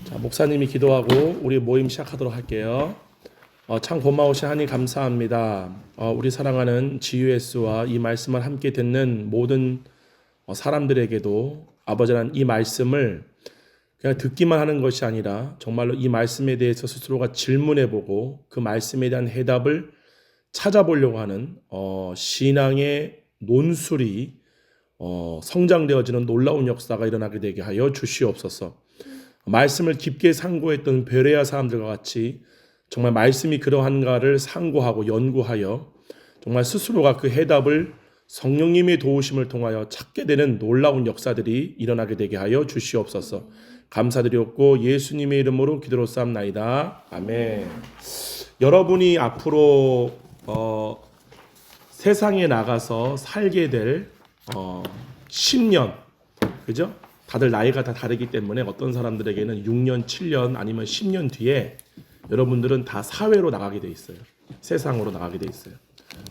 자, 목사님이 기도하고 우리 모임 시작하도록 할게요. 참 고마우신 하나님 감사합니다. 우리 사랑하는 GUS와 이 말씀을 함께 듣는 모든 사람들에게도 아버지는 이 말씀을 그냥 듣기만 하는 것이 아니라 정말로 이 말씀에 대해서 스스로가 질문해보고 그 말씀에 대한 해답을 찾아보려고 하는 신앙의 논술이 성장되어지는 놀라운 역사가 일어나게 되게 하여 주시옵소서. 말씀을 깊게 상고했던 베레아 사람들과 같이 정말 말씀이 그러한가를 상고하고 연구하여 정말 스스로가 그 해답을 성령님의 도우심을 통하여 찾게 되는 놀라운 역사들이 일어나게 되게 하여 주시옵소서. 감사드렸고 예수님의 이름으로 기도로싸움나이다. 아멘. 여러분이 앞으로 세상에 나가서 살게 될 10년, 그죠? 다들 나이가 다 다르기 때문에 어떤 사람들에게는 6년, 7년 아니면 10년 뒤에 여러분들은 다 사회로 나가게 돼 있어요. 세상으로 나가게 돼 있어요.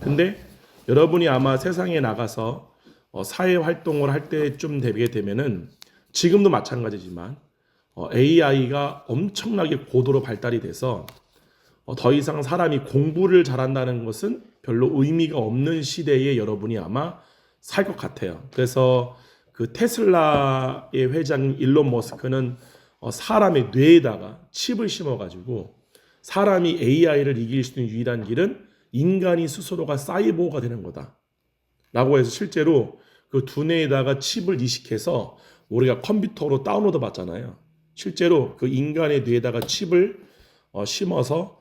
근데 여러분이 아마 세상에 나가서 사회 활동을 할 때쯤 되게 되면은 지금도 마찬가지지만 AI가 엄청나게 고도로 발달이 돼서 더 이상 사람이 공부를 잘한다는 것은 별로 의미가 없는 시대에 여러분이 아마 살 것 같아요. 그래서 그 테슬라의 회장 일론 머스크는 사람의 뇌에다가 칩을 심어가지고 사람이 AI를 이길 수 있는 유일한 길은 인간이 스스로가 사이보그가 되는 거다 라고 해서 실제로 그 두뇌에다가 칩을 이식해서 우리가 컴퓨터로 다운로드 받잖아요. 실제로 그 인간의 뇌에다가 칩을 심어서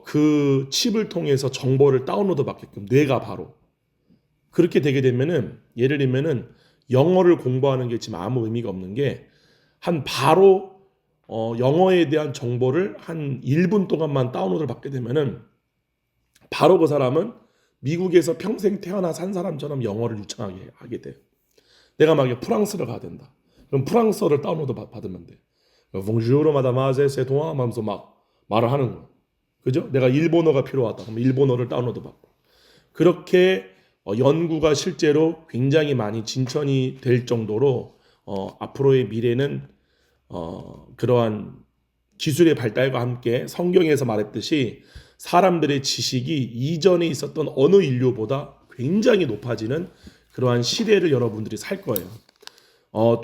그 칩을 통해서 정보를 다운로드 받게끔 뇌가 바로 그렇게 되게 되면은 예를 들면은 영어를 공부하는 게 지금 아무 의미가 없는 게 한 바로 영어에 대한 정보를 한 1분 동안만 다운로드를 받게 되면은 바로 그 사람은 미국에서 평생 태어나 산 사람처럼 영어를 유창하게 하게 돼요. 내가 만약에 프랑스를 가야 된다. 그럼 프랑스어를 다운로드 받으면 돼. 봉주르 마다마제 세동아 하면서 막 말을 하는 거야. 그죠? 내가 일본어가 필요하다. 그럼 일본어를 다운로드 받고. 그렇게 연구가 실제로 굉장히 많이 진전이 될 정도로 앞으로의 미래는 그러한 기술의 발달과 함께 성경에서 말했듯이 사람들의 지식이 이전에 있었던 어느 인류보다 굉장히 높아지는 그러한 시대를 여러분들이 살 거예요.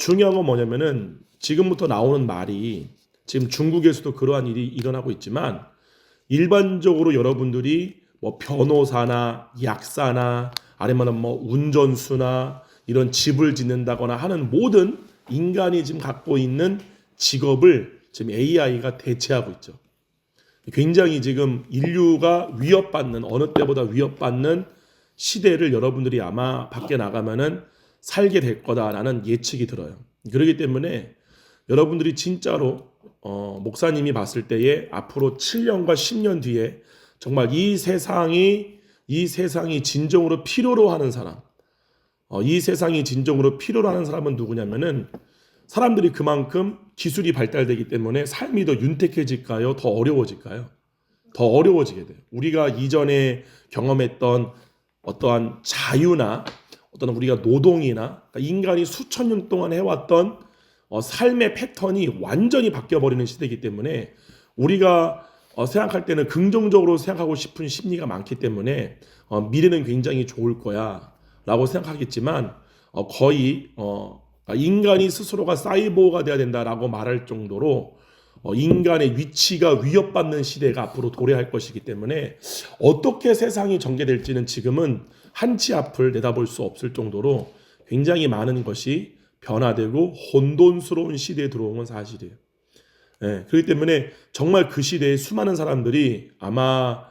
중요한 건 뭐냐면은 지금부터 나오는 말이 지금 중국에서도 그러한 일이 일어나고 있지만 일반적으로 여러분들이 뭐 변호사나 약사나 아니면 뭐 운전수나 이런 집을 짓는다거나 하는 모든 인간이 지금 갖고 있는 직업을 지금 AI가 대체하고 있죠. 굉장히 지금 인류가 위협받는 어느 때보다 위협받는 시대를 여러분들이 아마 밖에 나가면은 살게 될 거다라는 예측이 들어요. 그렇기 때문에 여러분들이 진짜로 목사님이 봤을 때에 앞으로 7년과 10년 뒤에 정말 이 세상이 진정으로 필요로 하는 사람, 이 세상이 진정으로 필요로 하는 사람은 누구냐면은 사람들이 그만큼 기술이 발달되기 때문에 삶이 더 윤택해질까요? 더 어려워질까요? 더 어려워지게 돼요. 우리가 이전에 경험했던 어떠한 자유나 어떤 우리가 노동이나 그러니까 인간이 수천 년 동안 해왔던 삶의 패턴이 완전히 바뀌어버리는 시대이기 때문에 우리가 생각할 때는 긍정적으로 생각하고 싶은 심리가 많기 때문에 미래는 굉장히 좋을 거야 라고 생각하겠지만 거의 인간이 스스로가 사이보그가 돼야 된다라고 말할 정도로 인간의 위치가 위협받는 시대가 앞으로 도래할 것이기 때문에 어떻게 세상이 전개될지는 지금은 한치 앞을 내다볼 수 없을 정도로 굉장히 많은 것이 변화되고 혼돈스러운 시대에 들어온 건 사실이에요. 네, 그렇기 때문에 정말 그 시대에 수많은 사람들이 아마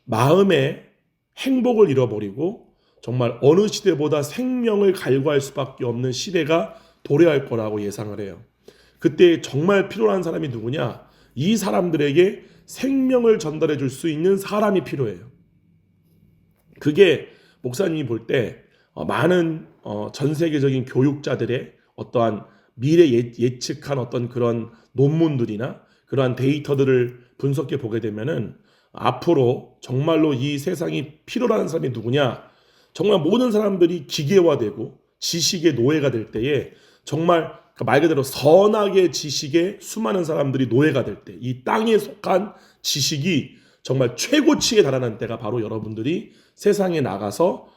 마음의 행복을 잃어버리고 정말 어느 시대보다 생명을 갈구할 수밖에 없는 시대가 도래할 거라고 예상을 해요. 그때 정말 필요한 사람이 누구냐? 이 사람들에게 생명을 전달해 줄 수 있는 사람이 필요해요. 그게 목사님이 볼 때 많은 전 세계적인 교육자들의 어떠한 미래 예측한 어떤 그런 논문들이나 그러한 데이터들을 분석해 보게 되면은 앞으로 정말로 이 세상이 필요로 하는 사람이 누구냐? 정말 모든 사람들이 기계화되고 지식의 노예가 될 때에 정말 그러니까 말 그대로 선악의 지식에 수많은 사람들이 노예가 될 때, 이 땅에 속한 지식이 정말 최고치에 달하는 때가 바로 여러분들이 세상에 나가서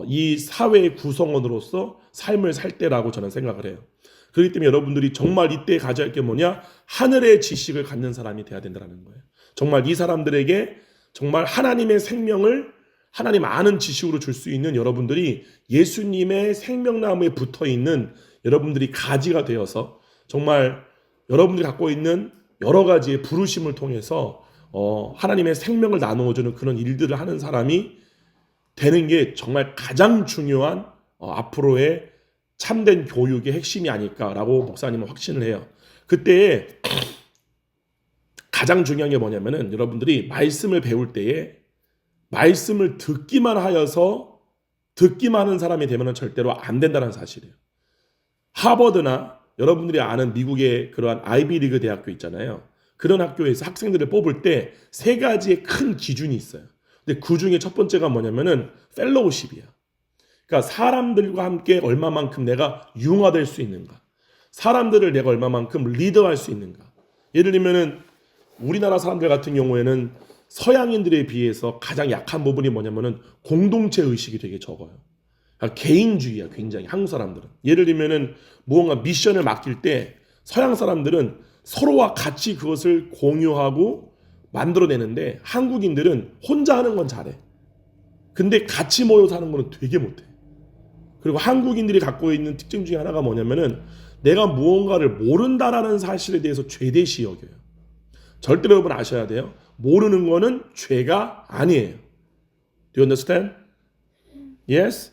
이 사회의 구성원으로서 삶을 살 때라고 저는 생각을 해요. 그렇기 때문에 여러분들이 정말 이때 가져야 할 게 뭐냐? 하늘의 지식을 갖는 사람이 돼야 된다는 거예요. 정말 이 사람들에게 정말 하나님의 생명을 하나님 아는 지식으로 줄 수 있는 여러분들이 예수님의 생명나무에 붙어 있는 여러분들이 가지가 되어서 정말 여러분들이 갖고 있는 여러 가지의 부르심을 통해서 하나님의 생명을 나누어주는 그런 일들을 하는 사람이 되는 게 정말 가장 중요한 앞으로의 참된 교육의 핵심이 아닐까라고 목사님은 확신을 해요. 그때 가장 중요한 게 뭐냐면은 여러분들이 말씀을 배울 때에 말씀을 듣기만 하여서 듣기만 하는 사람이 되면은 절대로 안 된다는 사실이에요. 하버드나 여러분들이 아는 미국의 그러한 아이비리그 대학교 있잖아요. 그런 학교에서 학생들을 뽑을 때 세 가지의 큰 기준이 있어요. 근데 그 중에 첫 번째가 뭐냐면은 펠로우십이야. 그러니까 사람들과 함께 얼마만큼 내가 융화될 수 있는가, 사람들을 내가 얼마만큼 리더할 수 있는가. 예를 들면은 우리나라 사람들 같은 경우에는 서양인들에 비해서 가장 약한 부분이 뭐냐면은 공동체 의식이 되게 적어요. 그러니까 개인주의야, 굉장히. 한국 사람들은 예를 들면은 무언가 미션을 맡길 때 서양 사람들은 서로와 같이 그것을 공유하고 만들어내는데 한국인들은 혼자 하는 건 잘해. 근데 같이 모여서 하는 거는 되게 못해. 그리고 한국인들이 갖고 있는 특징 중에 하나가 뭐냐면은 내가 무언가를 모른다라는 사실에 대해서 죄대시 여겨요. 절대로 여러분 아셔야 돼요. 모르는 거는 죄가 아니에요. Do you understand? Yes?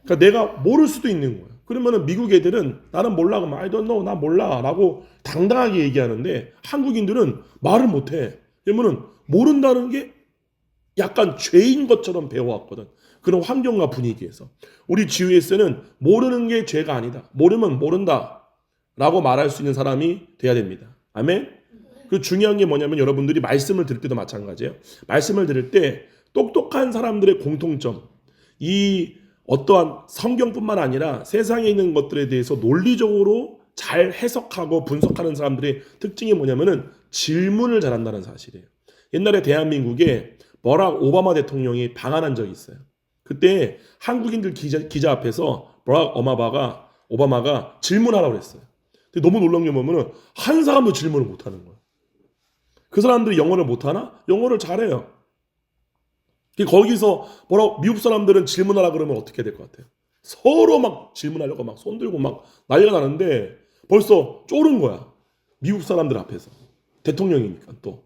그러니까 내가 모를 수도 있는 거예요. 그러면은 미국 애들은 나는 몰라 그러면 I don't know, 나 몰라 라고 당당하게 얘기하는데 한국인들은 말을 못해. 왜냐면은 모른다는 게 약간 죄인 것처럼 배워왔거든. 그런 환경과 분위기에서. 우리 GUS는 모르는 게 죄가 아니다. 모르면 모른다 라고 말할 수 있는 사람이 돼야 됩니다. 아멘? 그 중요한 게 뭐냐면 여러분들이 말씀을 들을 때도 마찬가지예요. 말씀을 들을 때 똑똑한 사람들의 공통점, 이 어떠한 성경뿐만 아니라 세상에 있는 것들에 대해서 논리적으로 잘 해석하고 분석하는 사람들의 특징이 뭐냐면은 질문을 잘한다는 사실이에요. 옛날에 대한민국에 버락 오바마 대통령이 방한한 적이 있어요. 그때 한국인들 기자 앞에서 버락 오바마가 질문하라고 그랬어요. 근데 너무 놀란 게 뭐냐면은 한 사람도 질문을 못하는 거예요. 그 사람들이 영어를 못하나? 영어를 잘해요. 거기서 미국 사람들은 질문하라 그러면 어떻게 될 것 같아요? 서로 막 질문하려고 막 손들고 막 난리가 나는데 벌써 쫄은 거야. 미국 사람들 앞에서. 대통령이니까 또.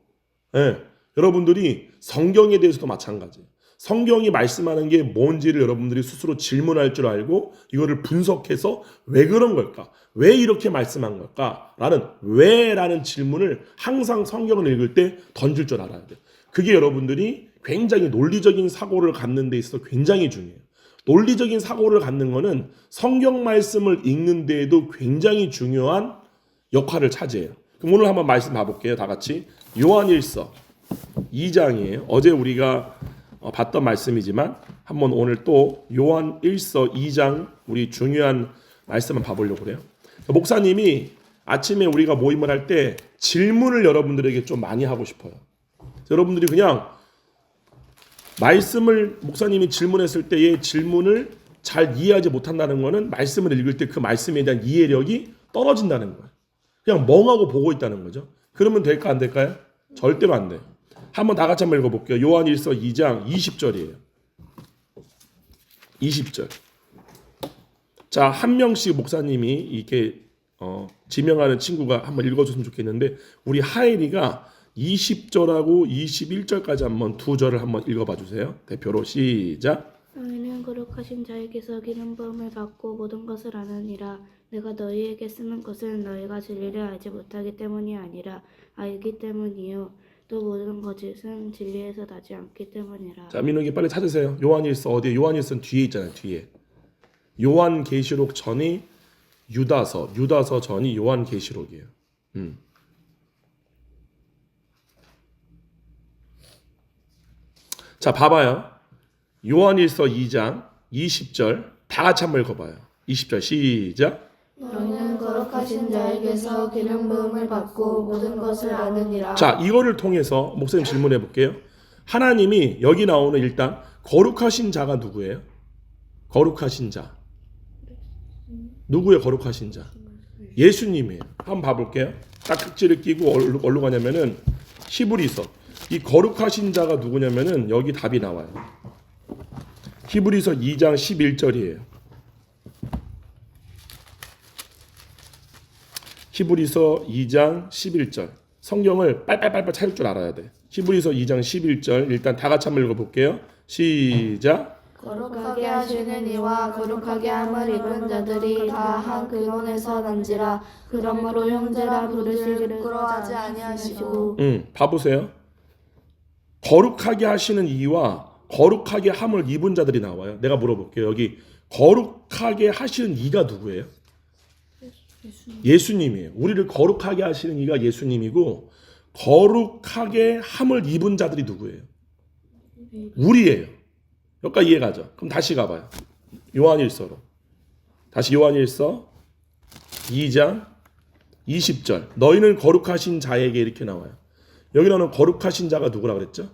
예. 여러분들이 성경에 대해서도 마찬가지예요. 성경이 말씀하는 게 뭔지를 여러분들이 스스로 질문할 줄 알고 이거를 분석해서 왜 그런 걸까? 왜 이렇게 말씀한 걸까? 라는 왜라는 질문을 항상 성경을 읽을 때 던질 줄 알아야 돼요. 그게 여러분들이 굉장히 논리적인 사고를 갖는 데 있어서 굉장히 중요해요. 논리적인 사고를 갖는 거는 성경 말씀을 읽는 데에도 굉장히 중요한 역할을 차지해요. 그럼 오늘 한번 말씀 봐볼게요. 다 같이. 요한일서 2장이에요. 어제 우리가 봤던 말씀이지만 한번 오늘 또 요한일서 2장 우리 중요한 말씀을 봐보려고 그래요. 목사님이 아침에 우리가 모임을 할 때 질문을 여러분들에게 좀 많이 하고 싶어요. 여러분들이 그냥 말씀을 목사님이 질문했을 때의 질문을 잘 이해하지 못한다는 것은 말씀을 읽을 때 그 말씀에 대한 이해력이 떨어진다는 거예요. 그냥 멍하고 보고 있다는 거죠. 그러면 될까 안 될까요? 절대로 안 돼요. 한번 다 같이 한번 읽어볼게요. 요한일서 2장 20절이에요. 20절. 자, 한 명씩 목사님이 이렇게 지명하는 친구가 한번 읽어줬으면 좋겠는데 우리 하엘이가 20절하고 21절까지 한번 두 절을 한번 읽어봐 주세요. 대표로 시작. 너희는 거룩하신 자에게서 기름 부음을 받고 모든 것을 아느니라. 내가 너희에게 쓰는 것은 너희가 진리를 알지 못하기 때문이 아니라 알기 때문이요 또 모든 거짓은 진리에서 나지 않기 때문이라. 자, 민욱이 빨리 찾으세요. 요한일서 어디에? 요한일서는 뒤에 있잖아요. 뒤에. 요한계시록 전이 유다서 전이 요한계시록이에요. 자, 봐봐요. 요한일서 2장 20절 다 같이 한번 읽어봐요. 20절 시작. 너희는 거룩 거룩하신 자에게서 기름 부음을 받고 모든 것을 아느니라. 자, 이거를 통해서 목사님 질문해 볼게요. 하나님이 여기 나오는 일단 거룩하신 자가 누구예요? 거룩하신 자. 누구예요? 거룩하신 자. 예수님이에요. 한번 봐볼게요. 딱지를 끼고 어디로 가냐면은 히브리서. 이 거룩하신 자가 누구냐면은 여기 답이 나와요. 히브리서 2장 11절이에요. 히브리서 2장 11절. 성경을 빨빨빨빨 찾을 줄 알아야 돼. 히브리서 2장 11절. 일단 다 같이 한번 읽어볼게요. 시작. 거룩하게 하시는 이와 거룩하게 함을 입은 자들이 다 한 근원에서 난지라. 그러므로 형제라 부르시기를 부끄러워하지 아니하시고. 봐보세요. 거룩하게 하시는 이와 거룩하게 함을 입은 자들이 나와요. 내가 물어볼게요. 여기 거룩하게 하시는 이가 누구예요? 예수님이에요. 우리를 거룩하게 하시는 이가 예수님이고 거룩하게 함을 입은 자들이 누구예요? 우리예요. 여기까지 이해가죠? 그럼 다시 가봐요. 요한일서로. 다시 요한일서 2장 20절. 너희는 거룩하신 자에게 이렇게 나와요. 여기 나오는 거룩하신 자가 누구라 그랬죠?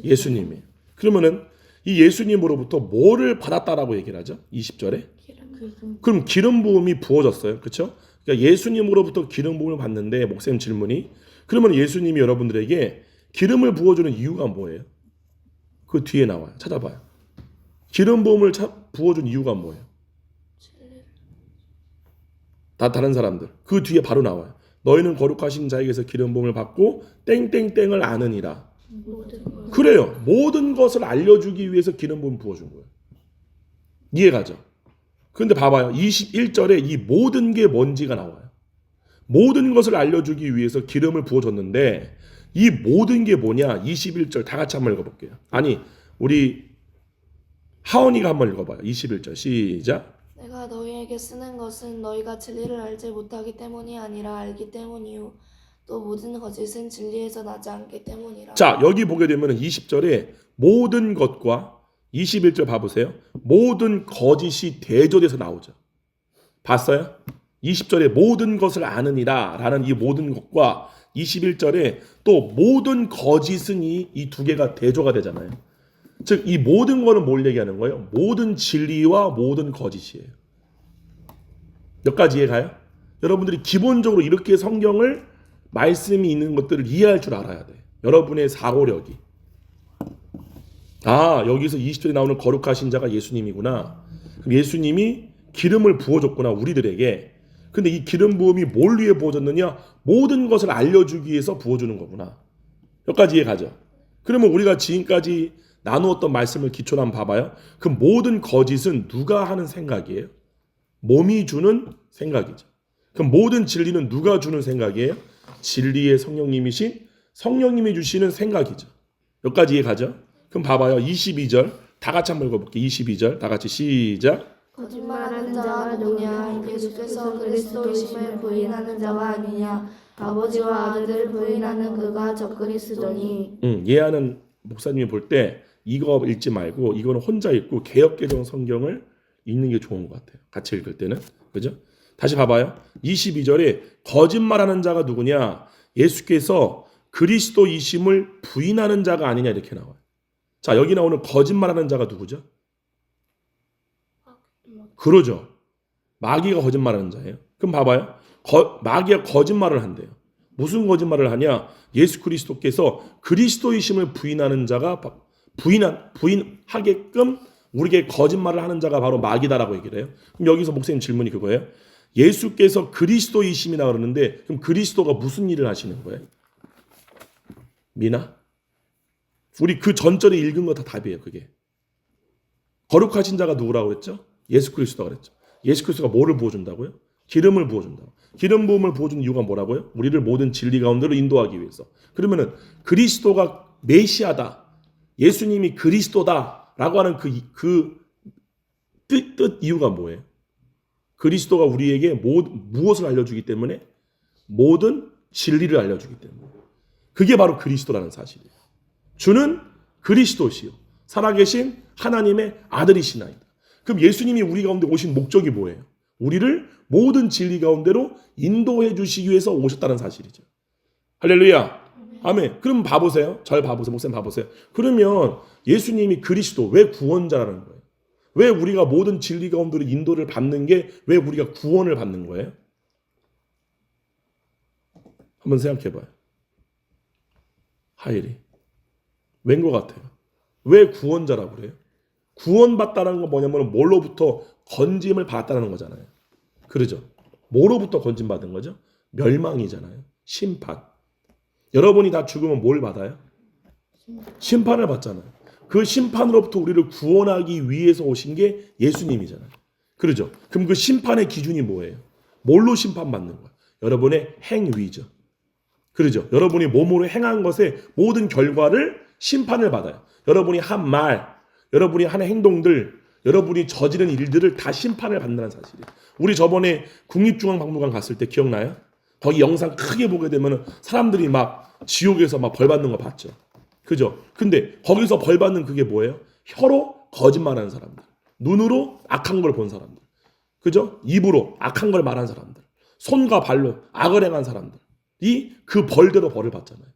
예수님이에요. 그러면은 이 예수님으로부터 뭐를 받았다라고 얘기를 하죠? 20절에. 그럼 기름 부음이 부어졌어요. 그렇죠? 그러니까 예수님으로부터 기름 부음을 받는데 목사님 질문이 그러면 예수님이 여러분들에게 기름을 부어주는 이유가 뭐예요? 그 뒤에 나와요. 찾아봐요. 기름 부음을 부어준 이유가 뭐예요? 다른 사람들. 그 뒤에 바로 나와요. 너희는 거룩하신 자에게서 기름 부음을 받고 땡땡땡을 아느니라. 그래요. 모든 것을 알려주기 위해서 기름 부음 부어준 거예요. 이해가죠? 근데 봐봐요. 21절에 이 모든 게 뭔지가 나와요. 모든 것을 알려주기 위해서 기름을 부어줬는데 이 모든 게 뭐냐? 21절 다 같이 한번 읽어볼게요. 아니 우리 하원이가 한번 읽어봐요. 21절 시작. 내가 너희에게 쓰는 것은 너희가 진리를 알지 못하기 때문이 아니라 알기 때문이요 또 모든 거짓은 진리에서 나지 않기 때문이라. 자, 여기 보게 되면 20절에 모든 것과 21절 봐보세요. 모든 거짓이 대조돼서 나오죠. 봤어요? 20절에 모든 것을 아느니라 라는 이 모든 것과 21절에 또 모든 거짓은 이 두 개가 대조가 되잖아요. 즉 이 모든 거는 뭘 얘기하는 거예요? 모든 진리와 모든 거짓이에요. 몇 가지 이해가요? 여러분들이 기본적으로 이렇게 성경을 말씀이 있는 것들을 이해할 줄 알아야 돼. 여러분의 사고력이. 아, 여기서 20절에 나오는 거룩하신 자가 예수님이구나. 그럼 예수님이 기름을 부어줬구나, 우리들에게. 근데 이 기름 부음이 뭘 위해 부어졌느냐? 모든 것을 알려주기 위해서 부어주는 거구나. 여기까지 이해가죠? 그러면 우리가 지금까지 나누었던 말씀을 기초로 한번 봐봐요. 그 모든 거짓은 누가 하는 생각이에요? 몸이 주는 생각이죠. 그럼 모든 진리는 누가 주는 생각이에요? 진리의 성령님이신 성령님이 주시는 생각이죠. 여기까지 이해가죠? 그럼 봐봐요. 22절 다 같이 한번 읽어볼게요. 22절 다 같이 시작. 거짓말하는 자가 누구냐? 예수께서 그리스도이심을 부인하는 자가 아니냐? 아버지와 아들을 부인하는 그가 저 그리스도니. 예하는 목사님이 볼 때 이거 읽지 말고 이거는 혼자 읽고 개역개정 성경을 읽는 게 좋은 것 같아요. 같이 읽을 때는. 그죠? 다시 봐봐요. 22절에 거짓말하는 자가 누구냐? 예수께서 그리스도이심을 부인하는 자가 아니냐 이렇게 나와요. 자, 여기 나오는 거짓말하는 자가 누구죠? 그러죠. 마귀가 거짓말하는 자예요. 그럼 봐봐요. 마귀가 거짓말을 한대요. 무슨 거짓말을 하냐? 예수 그리스도께서 그리스도이심을 부인하는 자가 부인하게끔 우리에게 거짓말을 하는 자가 바로 마귀다라고 얘기를 해요. 그럼 여기서 목사님 질문이 그거예요. 예수께서 그리스도이심이라 그러는데 그럼 그리스도가 무슨 일을 하시는 거예요? 미나? 우리 그 전절에 읽은 거 다 답이에요. 그게. 거룩하신 자가 누구라고 그랬죠? 예수 그리스도가 그랬죠. 예수 그리스도가 뭐를 부어준다고요? 기름을 부어준다고. 기름 부음을 부어준 이유가 뭐라고요? 우리를 모든 진리 가운데로 인도하기 위해서. 그러면은 그리스도가 메시아다. 예수님이 그리스도다라고 하는 그 뜻 이유가 뭐예요? 그리스도가 우리에게 무엇을 알려주기 때문에? 모든 진리를 알려주기 때문에. 그게 바로 그리스도라는 사실이에요. 주는 그리스도시요 살아계신 하나님의 아들이시나이다. 그럼 예수님이 우리 가운데 오신 목적이 뭐예요? 우리를 모든 진리 가운데로 인도해 주시기 위해서 오셨다는 사실이죠. 할렐루야. 아멘. 그럼 봐보세요. 절 봐보세요. 목사님 봐보세요. 그러면 예수님이 그리스도 왜 구원자라는 거예요? 왜 우리가 모든 진리 가운데로 인도를 받는 게 왜 우리가 구원을 받는 거예요? 한번 생각해 봐요. 하일이. 왠 것 같아요? 왜 구원자라고 그래요? 구원받다는 건 뭐냐면 뭘로부터 건짐을 받았다는 거잖아요. 그러죠? 뭐로부터 건짐받은 거죠? 멸망이잖아요. 심판. 여러분이 다 죽으면 뭘 받아요? 심판을 받잖아요. 그 심판으로부터 우리를 구원하기 위해서 오신 게 예수님이잖아요. 그러죠? 그럼 그 심판의 기준이 뭐예요? 뭘로 심판받는 거예요? 여러분의 행위죠. 그러죠? 여러분이 몸으로 행한 것의 모든 결과를 심판을 받아요. 여러분이 한 말, 여러분이 하는 행동들, 여러분이 저지른 일들을 다 심판을 받는다는 사실이에요. 우리 저번에 국립중앙박물관 갔을 때 기억나요? 거기 영상 크게 보게 되면 사람들이 막 지옥에서 막 벌 받는 거 봤죠. 그죠? 근데 거기서 벌 받는 그게 뭐예요? 혀로 거짓말하는 사람들, 눈으로 악한 걸 본 사람들, 그죠? 입으로 악한 걸 말한 사람들, 손과 발로 악을 행한 사람들이 그 벌대로 벌을 받잖아요.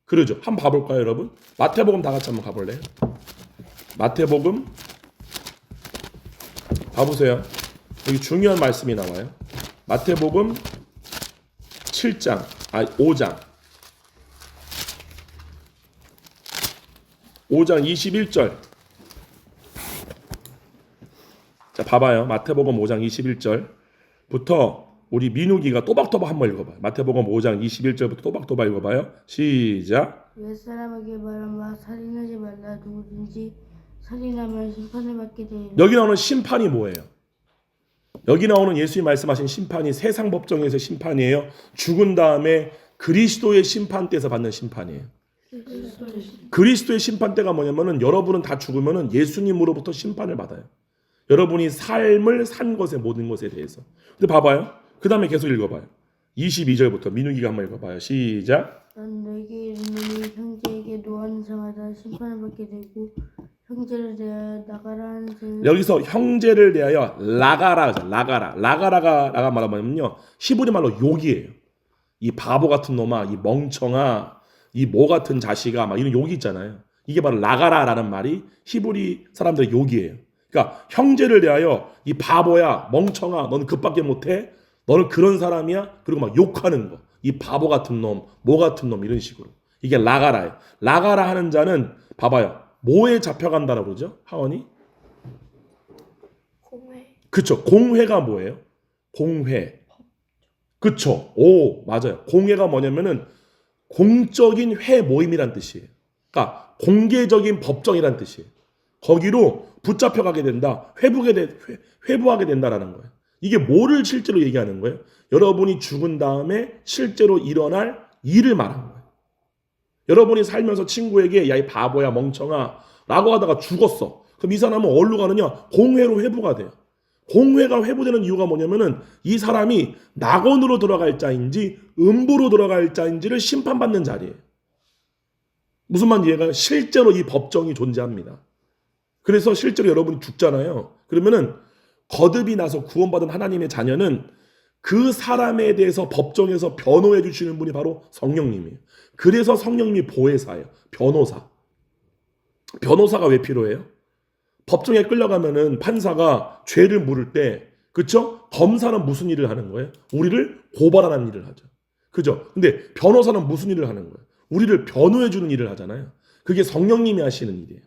그러죠? 한번 봐볼까요, 여러분? 마태복음 다 같이 한번 가볼래요? 마태복음 봐보세요. 여기 중요한 말씀이 나와요. 마태복음 5장 21절. 자, 봐봐요. 마태복음 5장 21절부터 우리 민욱이가 또박또박 한번 읽어봐요. 마태복음 5장 21절부터 또박또박 읽어봐요. 시작. 옛사람에게 말하마 살인하지 말라. 누구든지 살인하면 심판을 받게 되리라. 여기 나오는 심판이 뭐예요? 여기 나오는 예수님이 말씀하신 심판이 세상 법정에서 심판이에요. 죽은 다음에 그리스도의 심판대에서 받는 심판이에요. 그리스도의 심판대가 뭐냐면은 여러분은 다 죽으면은 예수님으로부터 심판을 받아요. 여러분이 삶을 산 것의 모든 것에 대해서. 근데 봐봐요. 그 다음에 계속 읽어봐요. 22절부터 민욱이가 한번 읽어봐요. 시작. 넌 너에게 이르노니 형제에게 노하는 자마다 심판을 받게 되고 형제를 대하여 나가라 하는 자는 여기서 형제를 대하여 라가라가 말하면요 히브리 말로 욕이에요. 이 바보 같은 놈아, 이 멍청아, 이 모 같은 자식아, 막 이런 욕이 있잖아요. 이게 바로 라가라라는 말이 히브리 사람들의 욕이에요. 그러니까 형제를 대하여 이 바보야, 멍청아, 너는 그밖에 못해, 너는 그런 사람이야, 그리고 막 욕하는 거, 이 바보 같은 놈, 모 같은 놈 이런 식으로. 이게 라가라예요. 라가라 하는 자는 봐봐요. 뭐에 잡혀간다라고 그러죠? 하원이? 공회. 그쵸. 공회가 뭐예요? 공회. 그쵸. 오, 맞아요. 공회가 뭐냐면은 공적인 회 모임이란 뜻이에요. 그러니까 공개적인 법정이란 뜻이에요. 거기로 붙잡혀가게 된다. 회부하게 된다라는 거예요. 이게 뭐를 실제로 얘기하는 거예요? 여러분이 죽은 다음에 실제로 일어날 일을 말하는 거예요. 여러분이 살면서 친구에게 야 이 바보야 멍청아 라고 하다가 죽었어. 그럼 이 사람은 어디로 가느냐? 공회로 회부가 돼요. 공회가 회부되는 이유가 뭐냐면은 이 사람이 낙원으로 들어갈 자인지 음부로 들어갈 자인지를 심판받는 자리예요. 무슨 말인지 이해가요? 실제로 이 법정이 존재합니다. 그래서 실제로 여러분이 죽잖아요. 그러면은 거듭이 나서 구원받은 하나님의 자녀는 그 사람에 대해서 법정에서 변호해 주시는 분이 바로 성령님이에요. 그래서 성령님이 보혜사예요. 변호사. 변호사가 왜 필요해요? 법정에 끌려가면은 판사가 죄를 물을 때, 그쵸? 검사는 무슨 일을 하는 거예요? 우리를 고발하는 일을 하죠. 그죠? 근데 변호사는 무슨 일을 하는 거예요? 우리를 변호해 주는 일을 하잖아요. 그게 성령님이 하시는 일이에요.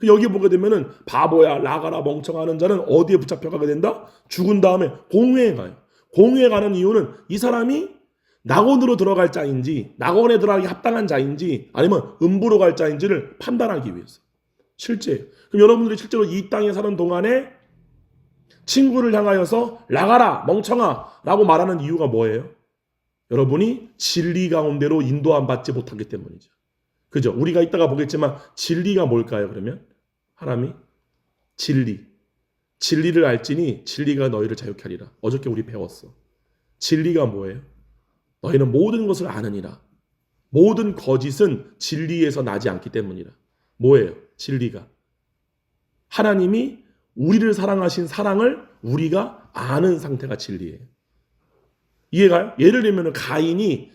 여기 보게 되면은 바보야, 라가라, 멍청하는 자는 어디에 붙잡혀가게 된다? 죽은 다음에 공회에 가요. 공회에 가는 이유는 이 사람이 낙원으로 들어갈 자인지, 낙원에 들어가기 합당한 자인지, 아니면 음부로 갈 자인지를 판단하기 위해서. 실제. 그럼 여러분들이 실제로 이 땅에 사는 동안에 친구를 향하여서 나가라 멍청아 라고 말하는 이유가 뭐예요? 여러분이 진리 가운데로 인도함 받지 못하기 때문이죠. 그죠? 우리가 이따가 보겠지만 진리가 뭘까요? 그러면 하나님이 진리. 진리를 알지니 진리가 너희를 자유케 하리라. 어저께 우리 배웠어. 진리가 뭐예요? 너희는 모든 것을 아느니라. 모든 거짓은 진리에서 나지 않기 때문이라. 뭐예요? 진리가. 하나님이 우리를 사랑하신 사랑을 우리가 아는 상태가 진리예요. 이해가요? 예를 들면 가인이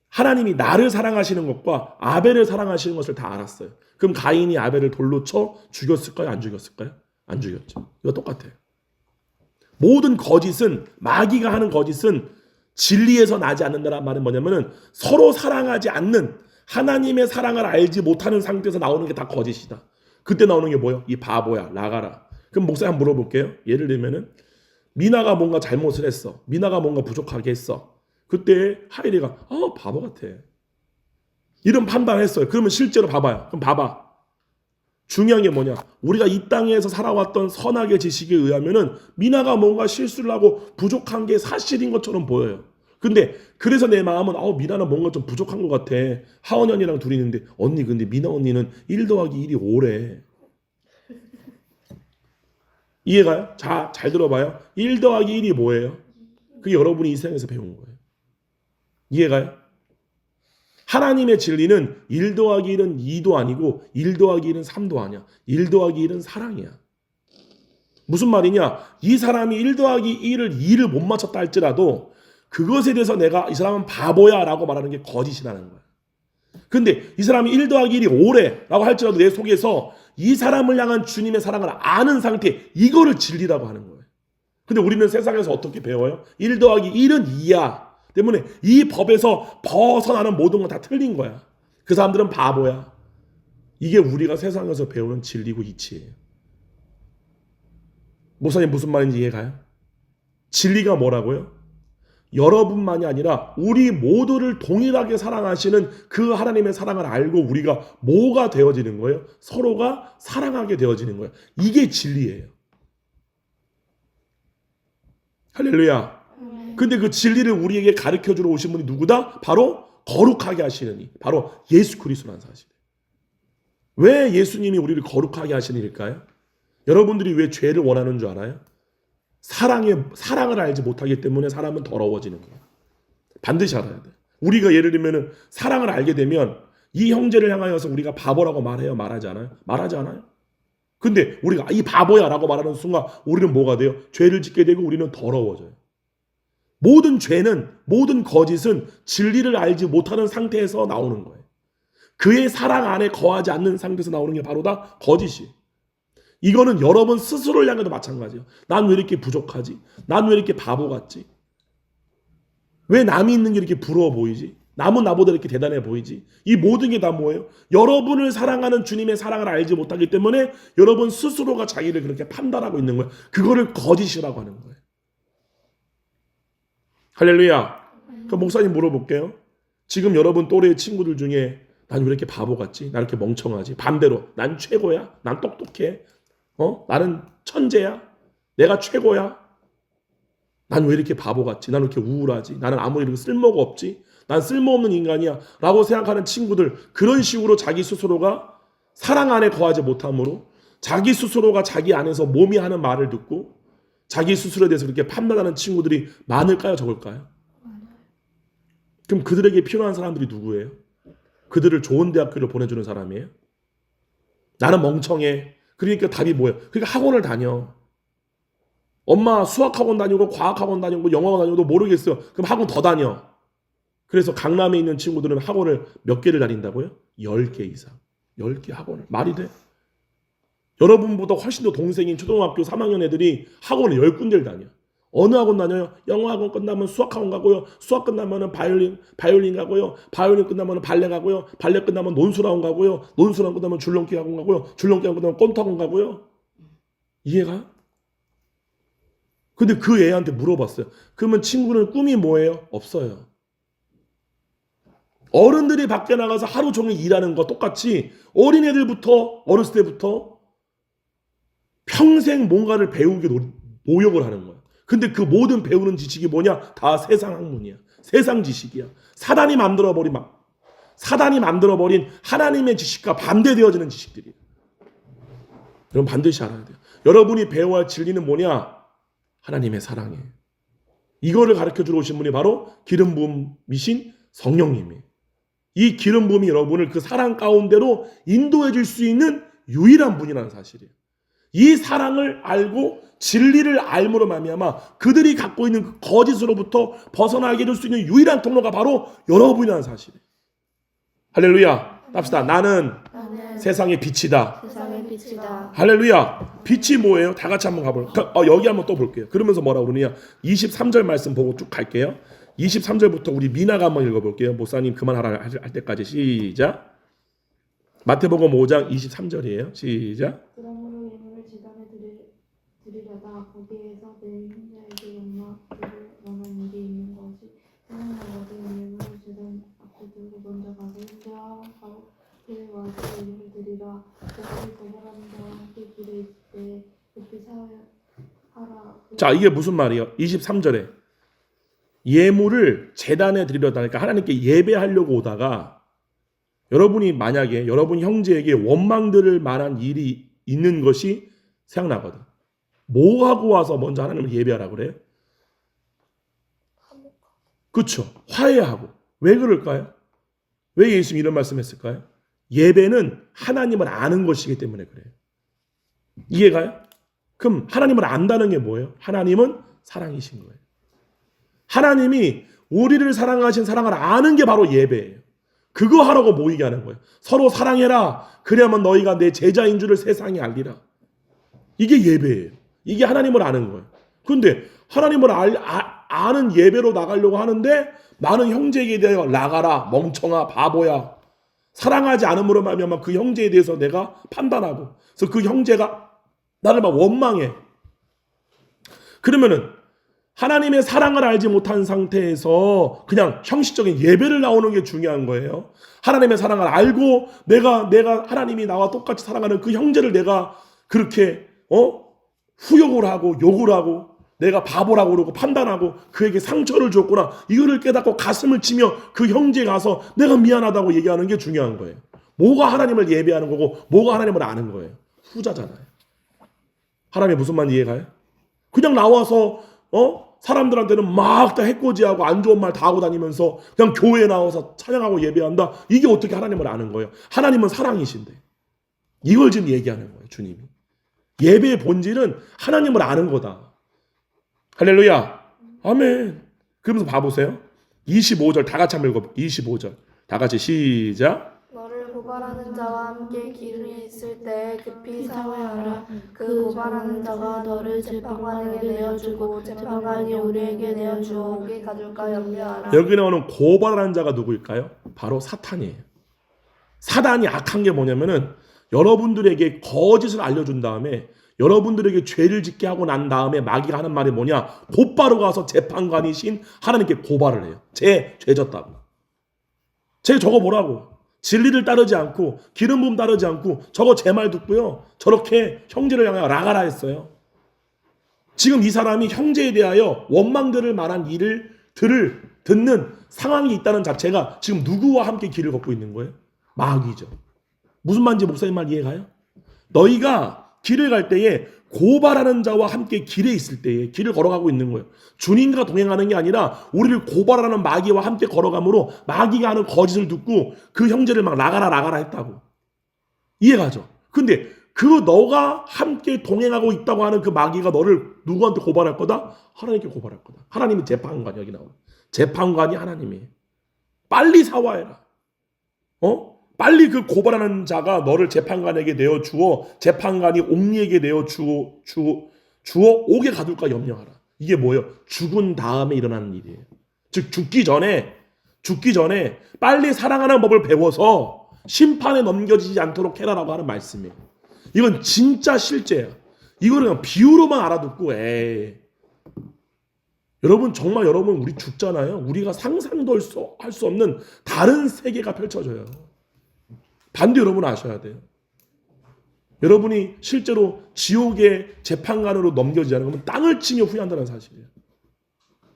하나님이 나를 사랑하시는 것과 아벨을 사랑하시는 것을 다 알았어요. 그럼 가인이 아벨을 돌로 쳐 죽였을까요? 안 죽였을까요? 안 죽였죠. 이거 똑같아요. 모든 거짓은, 마귀가 하는 거짓은 진리에서 나지 않는다는 말은 뭐냐면은 서로 사랑하지 않는, 하나님의 사랑을 알지 못하는 상태에서 나오는 게 다 거짓이다. 그때 나오는 게 뭐예요? 이 바보야, 나가라. 그럼 목사님 한번 물어볼게요. 예를 들면은 미나가 뭔가 잘못을 했어. 미나가 뭔가 부족하게 했어. 그때 하일이가 바보 같아. 이런 판단을 했어요. 그러면 실제로 봐봐요. 그럼 봐봐. 중요한 게 뭐냐? 우리가 이 땅에서 살아왔던 선악의 지식에 의하면은 미나가 뭔가 실수를 하고 부족한 게 사실인 것처럼 보여요. 근데 그래서 내 마음은 미나는 뭔가 좀 부족한 것 같아. 하원 언니랑 둘이 있는데 언니 근데 미나 언니는 1 더하기 1이 5래. 이해가요? 자, 잘 들어봐요. 1 더하기 1이 뭐예요? 그게 여러분이 이 세상에서 배운 거예요. 이해가요? 하나님의 진리는 1 더하기 1은 2도 아니고 1 더하기 1은 3도 아니야. 1 더하기 1은 사랑이야. 무슨 말이냐? 이 사람이 1 더하기 1을 2를 못 맞췄다 할지라도 그것에 대해서 내가 이 사람은 바보야 라고 말하는 게 거짓이라는 거야. 근데 이 사람이 1 더하기 1이 5래 라고 할지라도 내 속에서 이 사람을 향한 주님의 사랑을 아는 상태, 이거를 진리라고 하는 거예요. 근데 우리는 세상에서 어떻게 배워요? 1 더하기 1은 2야. 때문에 이 법에서 벗어나는 모든 건 다 틀린 거야. 그 사람들은 바보야. 이게 우리가 세상에서 배우는 진리고 이치예요. 목사님 무슨 말인지 이해가요? 진리가 뭐라고요? 여러분만이 아니라 우리 모두를 동일하게 사랑하시는 그 하나님의 사랑을 알고 우리가 뭐가 되어지는 거예요? 서로가 사랑하게 되어지는 거예요. 이게 진리예요. 할렐루야. 근데 그 진리를 우리에게 가르쳐주러 오신 분이 누구다? 바로 거룩하게 하시는 이, 바로 예수 그리스도라는 사실이에요. 왜 예수님이 우리를 거룩하게 하시는 일일까요? 여러분들이 왜 죄를 원하는 줄 알아요? 사랑을 알지 못하기 때문에 사람은 더러워지는 거예요. 반드시 알아야 돼요. 우리가 예를 들면 사랑을 알게 되면 이 형제를 향하여서 우리가 바보라고 말해요? 말하지 않아요? 말하지 않아요? 근데 우리가 이 바보야 라고 말하는 순간 우리는 뭐가 돼요? 죄를 짓게 되고 우리는 더러워져요. 모든 죄는, 모든 거짓은 진리를 알지 못하는 상태에서 나오는 거예요. 그의 사랑 안에 거하지 않는 상태에서 나오는 게 바로 다 거짓이에요. 이거는 여러분 스스로를 향해도 마찬가지예요. 난 왜 이렇게 부족하지? 난 왜 이렇게 바보 같지? 왜 남이 있는 게 이렇게 부러워 보이지? 남은 나보다 이렇게 대단해 보이지? 이 모든 게 다 뭐예요? 여러분을 사랑하는 주님의 사랑을 알지 못하기 때문에 여러분 스스로가 자기를 그렇게 판단하고 있는 거예요. 그거를 거짓이라고 하는 거예요. 할렐루야. 그럼 목사님 물어볼게요. 지금 여러분 또래의 친구들 중에 난 왜 이렇게 바보 같지? 난 이렇게 멍청하지? 반대로 난 최고야? 난 똑똑해? 나는 천재야? 내가 최고야? 난 왜 이렇게 바보 같지? 난 왜 이렇게 우울하지? 나는 아무리 이렇게 쓸모가 없지? 난 쓸모없는 인간이야 라고 생각하는 친구들, 그런 식으로 자기 스스로가 사랑 안에 거하지 못함으로 자기 스스로가 자기 안에서 몸이 하는 말을 듣고 자기 스스로에 대해서 그렇게 판단하는 친구들이 많을까요? 적을까요? 그럼 그들에게 필요한 사람들이 누구예요? 그들을 좋은 대학교를 보내주는 사람이에요? 나는 멍청해. 그러니까 답이 뭐예요? 그러니까 학원을 다녀. 엄마 수학학원 다니고 과학학원 다니고 영어학원 다니고도 모르겠어요. 그럼 학원 더 다녀. 그래서 강남에 있는 친구들은 학원을 몇 개를 다닌다고요? 10개 이상. 10개 학원을. 말이 돼? 여러분보다 훨씬 더 동생인 초등학교 3학년 애들이 학원을 10군데를 다녀. 어느 학원 다녀요? 영어 학원 끝나면 수학 학원 가고요. 수학 끝나면 바이올린 가고요. 바이올린 끝나면 발레 가고요. 발레 끝나면 논술학원 가고요. 논술학원 끝나면 줄넘기 학원 가고요. 줄넘기 학원 끝나면 권투 학원 가고요. 이해가? 근데 그 애한테 물어봤어요. 그러면 친구는 꿈이 뭐예요? 없어요. 어른들이 밖에 나가서 하루 종일 일하는 거 똑같이 어린애들부터 어렸을 때부터 평생 뭔가를 배우게 노력을 하는 거야. 근데 그 모든 배우는 지식이 뭐냐? 다 세상 학문이야. 세상 지식이야. 사단이 만들어버린 하나님의 지식과 반대되어지는 지식들이에요. 여러분 반드시 알아야 돼요. 여러분이 배워야 할 진리는 뭐냐? 하나님의 사랑이에요. 이거를 가르쳐주러 오신 분이 바로 기름 부음이신 성령님이에요. 이 기름 부음이 여러분을 그 사랑 가운데로 인도해 줄 수 있는 유일한 분이라는 사실이에요. 이 사랑을 알고 진리를 알므로 말미암아 그들이 갖고 있는 그 거짓으로부터 벗어나게 해줄 수 있는 유일한 통로가 바로 여러분이라는 사실이에요. 할렐루야. 합시다. 나는 세상의 빛이다. 세상의 빛이다. 할렐루야. 빛이 뭐예요? 다 같이 한번 가볼까요? 여기 한번 또 볼게요. 그러면서 뭐라고 그러느냐? 23절 말씀 보고 쭉 갈게요. 23절부터 우리 미나가 한번 읽어볼게요. 목사님 그만하라 할 때까지. 시작. 마태복음 5장 23절이에요. 시작. 그러므로 예물을 제단에 드리려다 거기에서 내 형제에게 욕망을 원한 일이 있는 것이 생각나거든. 예물을 제단 앞에 두고 먼저 가서 형제와 그에 와서 예물을 드리라. 그들이 거절하는 자와 함께 길에 있을 때 급히 사하라. 자, 이게 무슨 말이에요? 23절에 예물을 제단에 드리려다, 그러니까 하나님께 예배하려고 오다가 여러분이 만약에 여러분 형제에게 원망들을 만한 일이 있는 것이 생각나거든. 뭐 하고 와서 먼저 하나님을 예배하라 그래요? 그렇죠. 화해하고. 왜 그럴까요? 왜 예수님이 이런 말씀했을까요? 예배는 하나님을 아는 것이기 때문에 그래요. 이해가요? 그럼 하나님을 안다는 게 뭐예요? 하나님은 사랑이신 거예요. 하나님이 우리를 사랑하신 사랑을 아는 게 바로 예배예요. 그거 하라고 모이게 하는 거예요. 서로 사랑해라. 그래야만 너희가 내 제자인 줄을 세상이 알리라. 이게 예배예요. 이게 하나님을 아는 거예요. 그런데 하나님을 아는 예배로 나가려고 하는데 많은 형제에게 대하여 나가라, 멍청아, 바보야. 사랑하지 않음으로 말미암아 그 형제에 대해서 내가 판단하고, 그래서 그 형제가 나를 막 원망해. 그러면은 하나님의 사랑을 알지 못한 상태에서 그냥 형식적인 예배를 나오는 게 중요한 거예요. 하나님의 사랑을 알고 내가 하나님이 나와 똑같이 사랑하는 그 형제를 내가 그렇게 후욕을 하고 욕을 하고 내가 바보라고 그러고 판단하고 그에게 상처를 줬구나. 이거를 깨닫고 가슴을 치며 그 형제에 가서 내가 미안하다고 얘기하는 게 중요한 거예요. 뭐가 하나님을 예배하는 거고 뭐가 하나님을 아는 거예요. 후자잖아요. 하나님이 무슨 말인지 이해가요? 그냥 나와서 사람들한테는 막 다 해코지하고 안 좋은 말 다 하고 다니면서 그냥 교회에 나와서 찬양하고 예배한다. 이게 어떻게 하나님을 아는 거예요? 하나님은 사랑이신데. 이걸 지금 얘기하는 거예요. 주님이. 예배의 본질은 하나님을 아는 거다. 할렐루야. 아멘. 그러면서 봐보세요. 25절 다 같이 한번 읽어볼게요. 25절 다 같이 시작. 너를 고발하는 자와 함께 기름이 있을 때 급히 사과하라. 그 고발하는 자가 너를 재판관에게 내어주고 재판관이 우리에게 내어주어 오게 가둘까 염려하라. 여기 나오는 고발하는 자가 누구일까요? 바로 사탄이에요. 사단이 악한 게 뭐냐면은 여러분들에게 거짓을 알려준 다음에 여러분들에게 죄를 짓게 하고 난 다음에 마귀가 하는 말이 뭐냐? 곧바로 가서 재판관이신 하나님께 고발을 해요. 죄 졌다고. 쟤 저거 뭐라고? 진리를 따르지 않고 기름 부음 따르지 않고 저거 제 말 듣고요. 저렇게 형제를 향하여 나가라 했어요. 지금 이 사람이 형제에 대하여 원망들을 말한 일을 듣는 상황이 있다는 자체가 지금 누구와 함께 길을 걷고 있는 거예요? 마귀죠. 무슨 말인지 목사님 말 이해가요? 너희가 길을 갈 때에 고발하는 자와 함께 길에 있을 때에 길을 걸어가고 있는 거예요. 주님과 동행하는 게 아니라 우리를 고발하는 마귀와 함께 걸어가므로 마귀가 하는 거짓을 듣고 그 형제를 막 나가라 했다고. 이해가죠? 근데 그 너가 함께 동행하고 있다고 하는 그 마귀가 너를 누구한테 고발할 거다? 하나님께 고발할 거다. 하나님이 재판관, 여기 나오는 재판관이 하나님이에요. 빨리 사과해라. 빨리 그 고발하는 자가 너를 재판관에게 내어주어 재판관이 옥리에게 내어주어 오게 가둘까 염려하라. 이게 뭐예요? 죽은 다음에 일어나는 일이에요. 즉 죽기 전에 빨리 사랑하는 법을 배워서 심판에 넘겨지지 않도록 해라라고 하는 말씀이에요. 이건 진짜 실제야. 이거를 그냥 비유로만 알아듣고 여러분 정말 우리 죽잖아요. 우리가 상상도 할 수 없는 다른 세계가 펼쳐져요. 반대 여러분 아셔야 돼요. 여러분이 실제로 지옥의 재판관으로 넘겨지지 않으면 땅을 치며 후회한다는 사실이에요.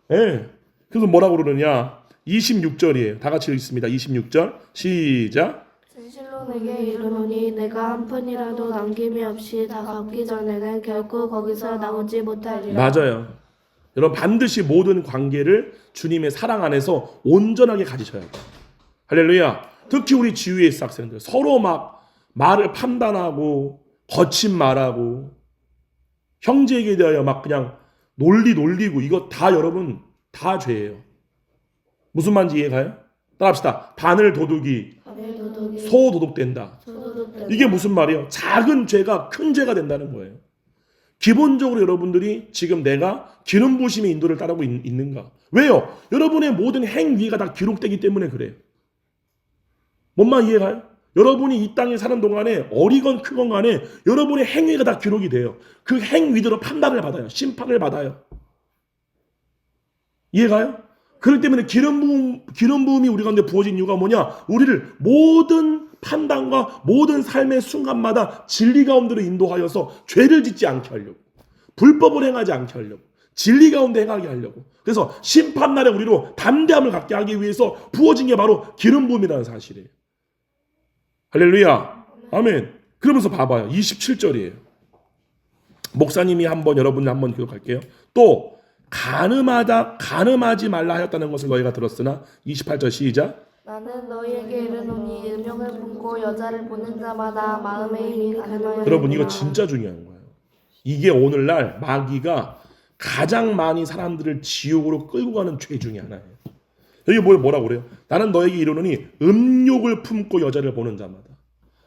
네. 그래서 뭐라고 그러느냐? 26절이에요. 다 같이 읽습니다. 26절 시작. 진실로 내게 내게 이르노니 내가 한 푼이라도 남김이 없이 다 갚기 전에는 결코 거기서 나오지 못하리라. 맞아요. 여러분 반드시 모든 관계를 주님의 사랑 안에서 온전하게 가지셔야 돼요. 할렐루야. 특히 우리 지휘의 학생들 서로 막 말을 판단하고 거친 말하고 형제에게 대하여 막 그냥 놀리고 이거 다 여러분 다 죄예요. 무슨 말인지 이해가요? 따라합시다. 바늘 도둑이 소 도둑된다. 이게 무슨 말이에요? 작은 죄가 큰 죄가 된다는 거예요. 기본적으로 여러분들이 지금 내가 기름 부으심의 인도를 따르고 있는가? 왜요? 여러분의 모든 행위가 다 기록되기 때문에 그래요. 뭔 말 이해가요? 여러분이 이 땅에 사는 동안에 어리건 크건 간에 여러분의 행위가 다 기록이 돼요. 그 행위대로 판단을 받아요. 심판을 받아요. 이해가요? 그렇기 때문에 기름 부음이 우리 가운데 부어진 이유가 뭐냐? 우리를 모든 판단과 모든 삶의 순간마다 진리 가운데로 인도하여서 죄를 짓지 않게 하려고, 불법을 행하지 않게 하려고, 진리 가운데 행하게 하려고. 그래서 심판날에 우리로 담대함을 갖게 하기 위해서 부어진 게 바로 기름 부음이라는 사실이에요. 할렐루야. 아멘. 그러면서 봐봐요. 27절이에요. 목사님이 여러분이 한번 기록할게요. 또 간음하지 말라 하였다는 것을 너희가 들었으나 28절 시작. 나는 너희에게 이르노니 음욕을 품고 여자를 보는 자마다 마음에 이미 간음하였느니라. 여러분 이거 진짜 중요한 거예요. 이게 오늘날 마귀가 가장 많이 사람들을 지옥으로 끌고 가는 죄 중에 하나예요. 여기 뭐라고 그래요? 나는 너에게 이르노니 음욕을 품고 여자를 보는 자마다.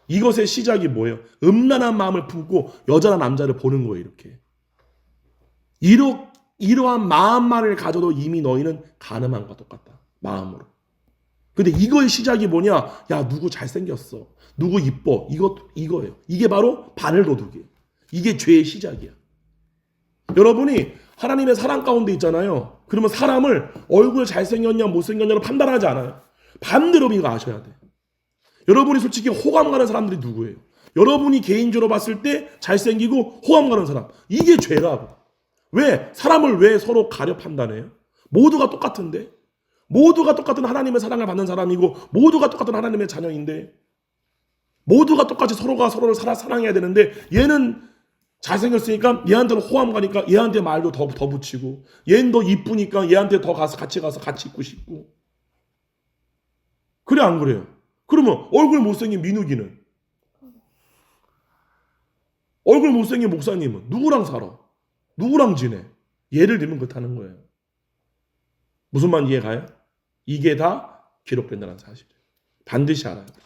이것의 시작이 뭐예요? 음란한 마음을 품고 여자나 남자를 보는 거예요. 이렇게. 이러한 마음만을 가져도 이미 너희는 간음함과 똑같다. 마음으로. 근데 이거의 시작이 뭐냐? 야, 누구 잘생겼어. 누구 이뻐. 이거예요. 이게 바로 바늘도둑이에요. 이게 죄의 시작이야. 여러분이 하나님의 사랑 가운데 있잖아요. 그러면 사람을 얼굴 잘생겼냐 못생겼냐로 판단하지 않아요. 반대로 이거 아셔야 돼. 여러분이 솔직히 호감 가는 사람들이 누구예요? 여러분이 개인적으로 봤을 때 잘생기고 호감 가는 사람. 이게 죄라고. 왜? 사람을 왜 서로 가려 판단해요? 모두가 똑같은데? 모두가 똑같은 하나님의 사랑을 받는 사람이고 모두가 똑같은 하나님의 자녀인데 모두가 똑같이 서로가 서로를 사랑해야 되는데 얘는 잘생겼으니까 얘한테는 호감 가니까 얘한테 말도 더 붙이고 얘는 더 이쁘니까 얘한테 더 같이 가서 같이 있고 싶고 그래 안 그래요? 그러면 얼굴 못생긴 민욱이는 얼굴 못생긴 목사님은 누구랑 살아? 누구랑 지내? 예를 들면 그렇다는 거예요. 무슨 말 이해가요? 이게 다 기록된다는 사실이에요. 반드시 알아야 돼요.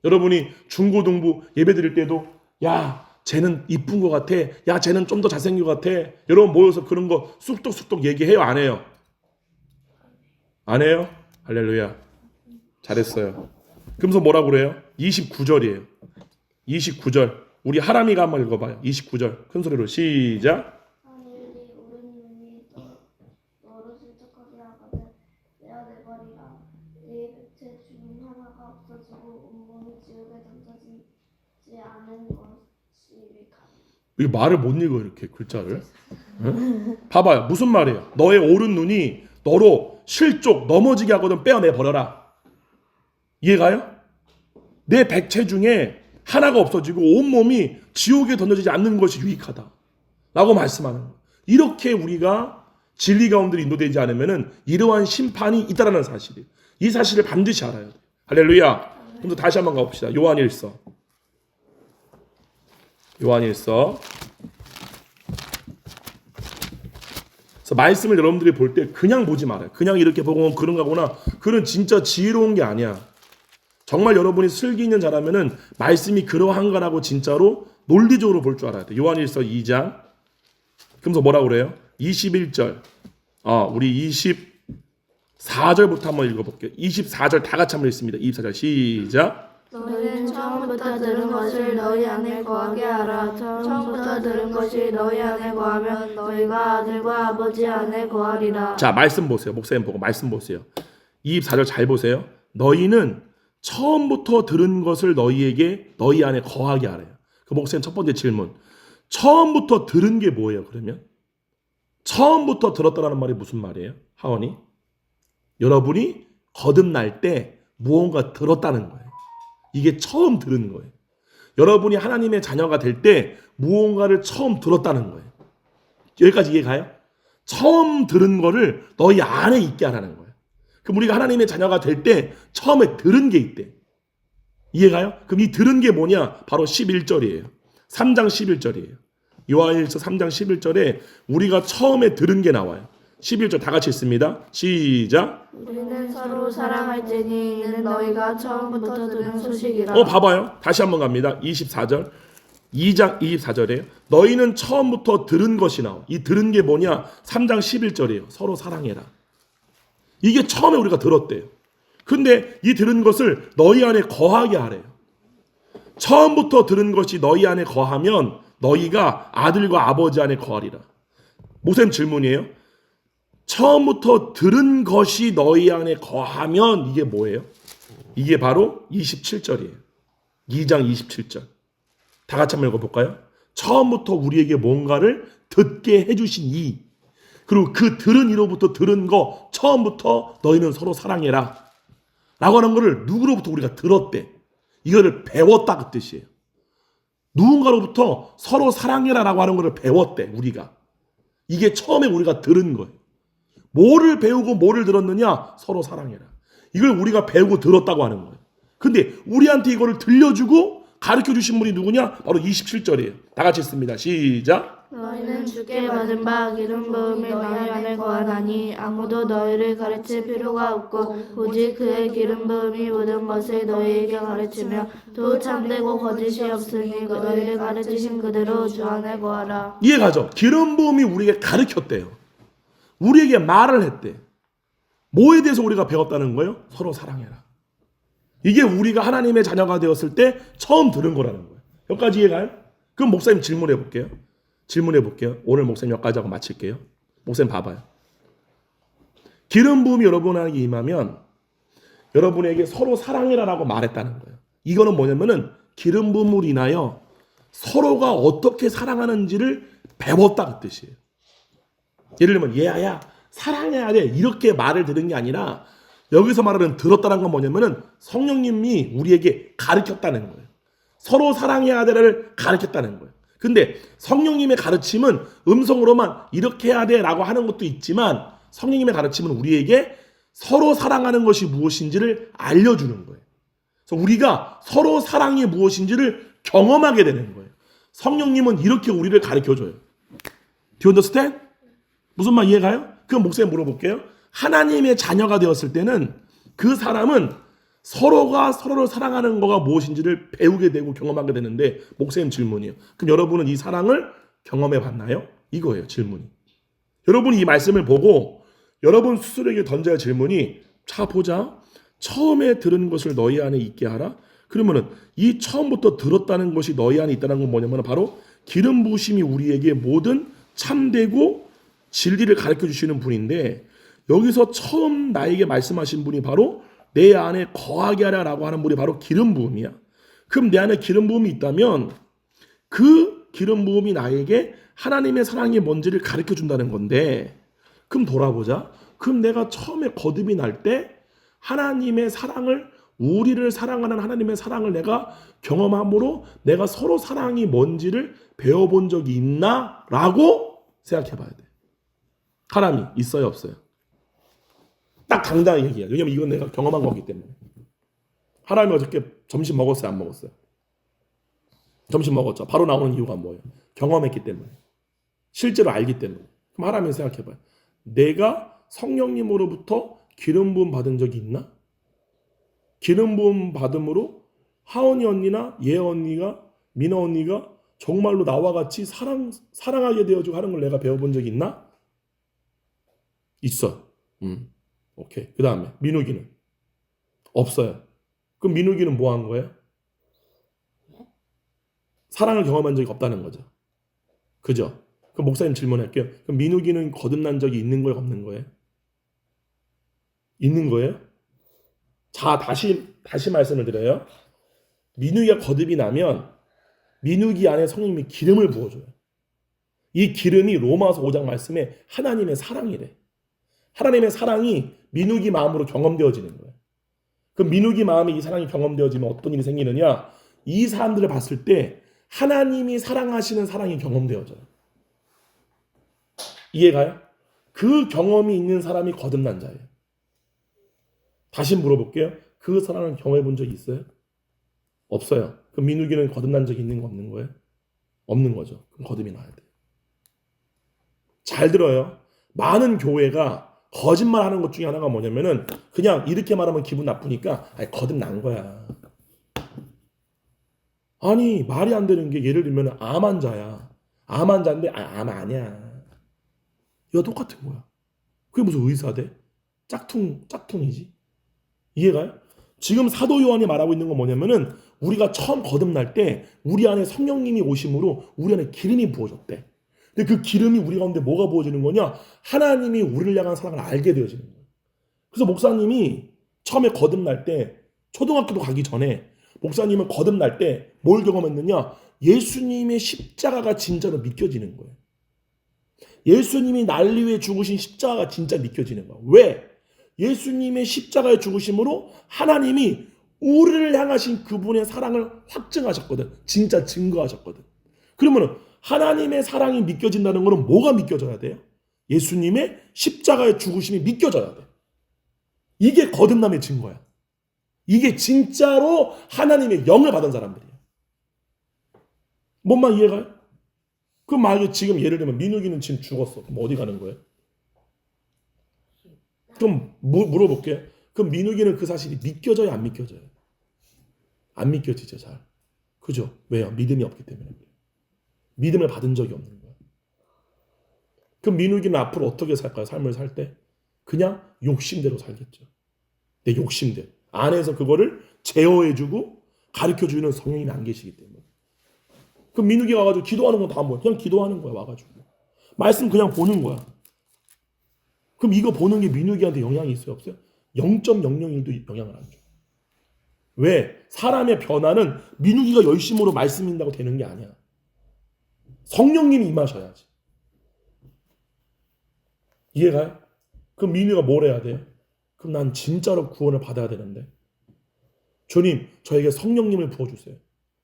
여러분이 중고등부 예배 드릴 때도 야 쟤는 이쁜 것 같아. 야 쟤는 좀 더 잘생긴 것 같아. 여러분 모여서 그런 거 쑥덕쑥덕 얘기해요? 안 해요? 안 해요? 할렐루야. 잘했어요. 그러면서 뭐라고 그래요? 29절이에요. 29절. 우리 하람이가 한번 읽어봐요. 29절. 큰 소리로 시작. 하늘이 우는 눈이 너를 실족하게 하거든 떼어내버리라. 네 백체 중 하나가 없어지고 온몸이 지옥에 던져지지 않은 것이 위하다. 이 말을 못 읽어 이렇게 글자를. 응? 봐봐요. 무슨 말이에요? 너의 오른 눈이 너로 실족 넘어지게 하거든 빼어내 버려라. 이해가요? 내 백체 중에 하나가 없어지고 온몸이 지옥에 던져지지 않는 것이 유익하다. 라고 말씀하는 거예요. 이렇게 우리가 진리 가운데 인도되지 않으면 이러한 심판이 있다는 사실이에요. 이 사실을 반드시 알아야 돼요. 할렐루야. 그럼 다시 한번 가봅시다. 요한일서. 그래서 말씀을 여러분들이 볼 때 그냥 보지 말아요. 그냥 이렇게 보고 그런가 보나. 그건 진짜 지혜로운 게 아니야. 정말 여러분이 슬기 있는 자라면은 말씀이 그러한가라고 진짜로 논리적으로 볼 줄 알아야 돼. 요한일서 2장. 그러면서 뭐라고 그래요? 21절. 우리 24절부터 한번 읽어볼게요. 24절 다 같이 한번 읽습니다. 24절 시작. 너희는 처음부터 들은 것을 너희 안에 거하게 하라. 처음부터 들은 것이 너희 안에 거하면 너희가 아들과 아버지 안에 거하리라. 자, 말씀 보세요. 목사님 보고 말씀 보세요. 24절 잘 보세요. 너희는 처음부터 들은 것을 너희 안에 거하게 하래요. 그 목사님 첫 번째 질문. 처음부터 들은 게 뭐예요? 그러면 처음부터 들었다라는 말이 무슨 말이에요? 하원이 여러분이 거듭날 때 무언가 들었다는 거예요. 이게 처음 들은 거예요. 여러분이 하나님의 자녀가 될 때 무언가를 처음 들었다는 거예요. 여기까지 이해가요? 처음 들은 거를 너희 안에 있게 하라는 거예요. 그럼 우리가 하나님의 자녀가 될 때 처음에 들은 게 있대. 이해가요? 그럼 이 들은 게 뭐냐? 바로 11절이에요. 3장 11절이에요. 요한일서 3장 11절에 우리가 처음에 들은 게 나와요. 11절 다 같이 읽습니다. 시작. 우리는 서로 사랑할지니 이는 너희가 처음부터 들은 소식이라. 봐봐요. 다시 한번 갑니다. 24절. 2장 24절이에요. 너희는 처음부터 들은 것이 나와. 이 들은 게 뭐냐? 3장 11절이에요. 서로 사랑해라. 이게 처음에 우리가 들었대요. 근데 이 들은 것을 너희 안에 거하게 하래요. 처음부터 들은 것이 너희 안에 거하면 너희가 아들과 아버지 안에 거하리라. 목사님 질문이에요. 처음부터 들은 것이 너희 안에 거하면 이게 뭐예요? 이게 바로 27절이에요. 2장 27절. 다 같이 한번 읽어볼까요? 처음부터 우리에게 뭔가를 듣게 해주신 이, 그리고 그 들은 이로부터 들은 거, 처음부터 너희는 서로 사랑해라 라고 하는 거를 누구로부터 우리가 들었대. 이거를 배웠다 그 뜻이에요. 누군가로부터 서로 사랑해라 라고 하는 거를 배웠대 우리가. 이게 처음에 우리가 들은 거예요. 뭐를 배우고 뭐를 들었느냐? 서로 사랑해라. 이걸 우리가 배우고 들었다고 하는 거예요. 근데 우리한테 이거를 들려주고 가르쳐 주신 분이 누구냐? 바로 27절이에요. 다 같이 읽습니다. 시작. 너희는 주께 받은 바 기름 부음이 너희 안에 거하나니 아무도 너희를 가르칠 필요가 없고 오직 그의 기름 부음이 모든 것을 너희에게 가르치며 또 참되고 거짓이 없으니 너희를 가르치신 그대로 주 안에 거하라. 이해가죠? 기름 부음이 우리에게 가르쳤대요. 우리에게 말을 했대. 뭐에 대해서 우리가 배웠다는 거예요? 서로 사랑해라. 이게 우리가 하나님의 자녀가 되었을 때 처음 들은 거라는 거예요. 여기까지 이해가요? 그럼 목사님 질문해 볼게요. 오늘 목사님 여기까지 하고 마칠게요. 목사님 봐봐요. 기름 부음이 여러분에게 임하면 여러분에게 서로 사랑해라라고 말했다는 거예요. 이거는 뭐냐면은 기름 부음으로 인하여 서로가 어떻게 사랑하는지를 배웠다 그 뜻이에요. 예를 들면 얘야 사랑해야 돼 이렇게 말을 들은 게 아니라 여기서 말하는 들었다는 건 뭐냐면은 성령님이 우리에게 가르쳤다는 거예요. 서로 사랑해야 돼를 가르쳤다는 거예요. 근데 성령님의 가르침은 음성으로만 이렇게 해야 돼라고 하는 것도 있지만 성령님의 가르침은 우리에게 서로 사랑하는 것이 무엇인지를 알려주는 거예요. 그래서 우리가 서로 사랑이 무엇인지를 경험하게 되는 거예요. 성령님은 이렇게 우리를 가르쳐줘요. Do you understand? 무슨 말 이해가요? 그럼 목사님 물어볼게요. 하나님의 자녀가 되었을 때는 그 사람은 서로가 서로를 사랑하는 거가 무엇인지를 배우게 되고 경험하게 되는데 목사님 질문이에요. 그럼 여러분은 이 사랑을 경험해 봤나요? 이거예요 질문이. 여러분이 이 말씀을 보고 여러분 스스로에게 던져야 할 질문이 자 보자. 처음에 들은 것을 너희 안에 있게 하라. 그러면은 이 처음부터 들었다는 것이 너희 안에 있다는 건 뭐냐면 바로 기름 부으심이 우리에게 모든 참되고 진리를 가르쳐 주시는 분인데 여기서 처음 나에게 말씀하신 분이 바로 내 안에 거하게 하라라고 하는 분이 바로 기름 부음이야. 그럼 내 안에 기름 부음이 있다면 그 기름 부음이 나에게 하나님의 사랑이 뭔지를 가르쳐 준다는 건데 그럼 돌아보자. 그럼 내가 처음에 거듭이 날 때 하나님의 사랑을 우리를 사랑하는 하나님의 사랑을 내가 경험함으로 내가 서로 사랑이 뭔지를 배워본 적이 있나? 라고 생각해 봐야 돼. 사람이 있어요 없어요? 딱 당당하게 얘기해요. 왜냐면 이건 내가 경험한 거기 때문에. 하나님이 어저께 점심 먹었어요? 안 먹었어요? 점심 먹었죠. 바로 나오는 이유가 뭐예요? 경험했기 때문에. 실제로 알기 때문에. 그럼 하나님 생각해봐요. 내가 성령님으로부터 기름 부음 받은 적이 있나? 기름 부음 받음으로 하은이 언니나 예 언니가 미나 언니가 정말로 나와 같이 사랑하게 되어주고 하는 걸 내가 배워본 적이 있나? 있어. 오케이. 그 다음에 민욱이는 없어요. 그럼 민욱이는 뭐 한 거예요? 사랑을 경험한 적이 없다는 거죠. 그죠? 그럼 목사님 질문할게요. 그럼 민욱이는 거듭난 적이 있는 거예요? 없는 거예요? 있는 거예요? 자, 다시 말씀을 드려요. 민욱이가 거듭이 나면 민욱이 안에 성령님이 기름을 부어줘요. 이 기름이 로마서 5장 말씀에 하나님의 사랑이래. 하나님의 사랑이 민욱이 마음으로 경험되어지는 거예요. 그럼 민욱이 마음에 이 사랑이 경험되어지면 어떤 일이 생기느냐? 이 사람들을 봤을 때 하나님이 사랑하시는 사랑이 경험되어져요. 이해가요? 그 경험이 있는 사람이 거듭난 자예요. 다시 물어볼게요. 그 사랑을 경험해 본 적이 있어요? 없어요. 그럼 민욱이는 거듭난 적이 있는 거 없는 거예요? 없는 거죠. 그럼 거듭이 나야 돼. 잘 들어요. 많은 교회가 거짓말하는 것 중에 하나가 뭐냐면은 그냥 이렇게 말하면 기분 나쁘니까 거듭 난 거야. 아니 말이 안 되는 게 예를 들면 암 환자야. 암 환자인데 암 아니야. 이거 똑같은 거야. 그게 무슨 의사 돼? 짝퉁이지. 이해가요? 지금 사도 요한이 말하고 있는 건 뭐냐면은 우리가 처음 거듭날 때 우리 안에 성령님이 오심으로 우리 안에 기름이 부어졌대. 근데 그 기름이 우리 가운데 뭐가 부어지는 거냐? 하나님이 우리를 향한 사랑을 알게 되어지는 거예요. 그래서 목사님이 처음에 거듭날 때 초등학교도 가기 전에 목사님은 거듭날 때 뭘 경험했느냐? 예수님의 십자가가 진짜로 믿겨지는 거예요. 예수님이 날 위해 죽으신 십자가가 진짜 믿겨지는 거야. 왜? 예수님의 십자가의 죽으심으로 하나님이 우리를 향하신 그분의 사랑을 확증하셨거든. 진짜 증거하셨거든. 그러면 하나님의 사랑이 믿겨진다는 것은 뭐가 믿겨져야 돼요? 예수님의 십자가의 죽으심이 믿겨져야 돼. 이게 거듭남의 증거야. 이게 진짜로 하나님의 영을 받은 사람들이야. 뭔 말 이해가요? 그럼 만약에 지금 예를 들면 민욱이는 지금 죽었어. 그럼 어디 가는 거예요? 그럼 물어볼게. 그럼 민욱이는 그 사실이 믿겨져요? 안 믿겨져요? 안 믿겨지죠, 잘. 그죠? 왜요? 믿음이 없기 때문에. 믿음을 받은 적이 없는 거야. 그럼 민욱이는 앞으로 어떻게 살까요? 삶을 살 때? 그냥 욕심대로 살겠죠. 내 욕심대로. 안에서 그거를 제어해주고 가르쳐주는 성령님이 안 계시기 때문에. 그럼 민욱이가 와가지고 기도하는 건 다 뭐야? 그냥 기도하는 거야, 와가지고. 말씀 그냥 보는 거야. 그럼 이거 보는 게 민욱이한테 영향이 있어요? 없어요? 0.001도 영향을 안 줘. 왜? 사람의 변화는 민욱이가 열심으로 말씀 읽는다고 되는 게 아니야. 성령님이 임하셔야지. 이해가요? 그럼 민욱이가 뭘 해야 돼요? 그럼 난 진짜로 구원을 받아야 되는데 주님 저에게 성령님을 부어주세요.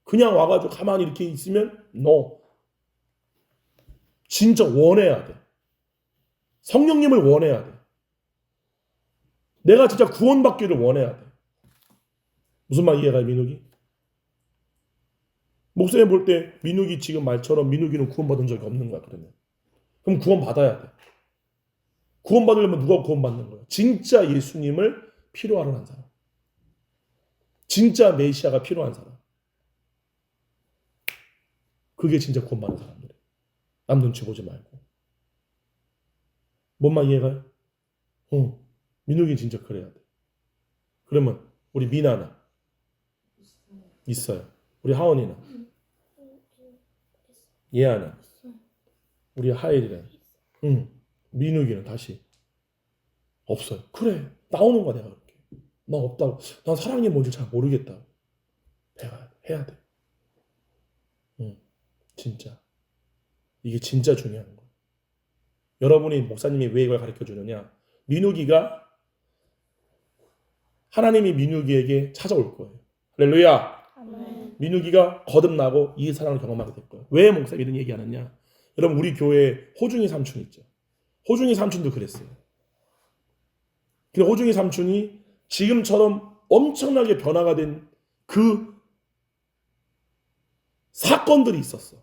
그냥 와가지고 가만히 이렇게 있으면 no. 진짜 원해야 돼. 성령님을 원해야 돼. 내가 진짜 구원받기를 원해야 돼. 무슨 말 이해가요, 민욱이? 목사님 볼 때 민욱이 지금 말처럼 민욱이는 구원받은 적이 없는 거야, 그러면. 그럼 구원받아야 돼. 구원받으려면 누가 구원받는 거야? 진짜 예수님을 필요하러 한 사람. 진짜 메시아가 필요한 사람. 그게 진짜 구원받는 사람들이에요. 남 눈치 보지 말고. 뭔 말 이해가요? 민욱이 진짜 그래야 돼. 그러면 우리 미나는 있어요. 우리 하원이는 예아는 우리 하엘이는 민욱이는 다시 없어요. 그래 나오는 거야 내가 그렇게. 나 없다고. 난 사랑이 뭔지 잘 모르겠다고. 해야 돼. 진짜 이게 진짜 중요한 거야. 여러분이 목사님이 왜 이걸 가르쳐 주느냐? 민욱이가 하나님이 민욱이에게 찾아올 거예요. 할렐루야. 아멘. 민욱이가 거듭나고 이 사랑을 경험하게 될 거예요. 왜 목사님이 이런 얘기하느냐? 여러분 우리 교회에 호중이 삼촌 있죠. 호중이 삼촌도 그랬어요. 근데 호중이 삼촌이 지금처럼 엄청나게 변화가 된 그 사건들이 있었어.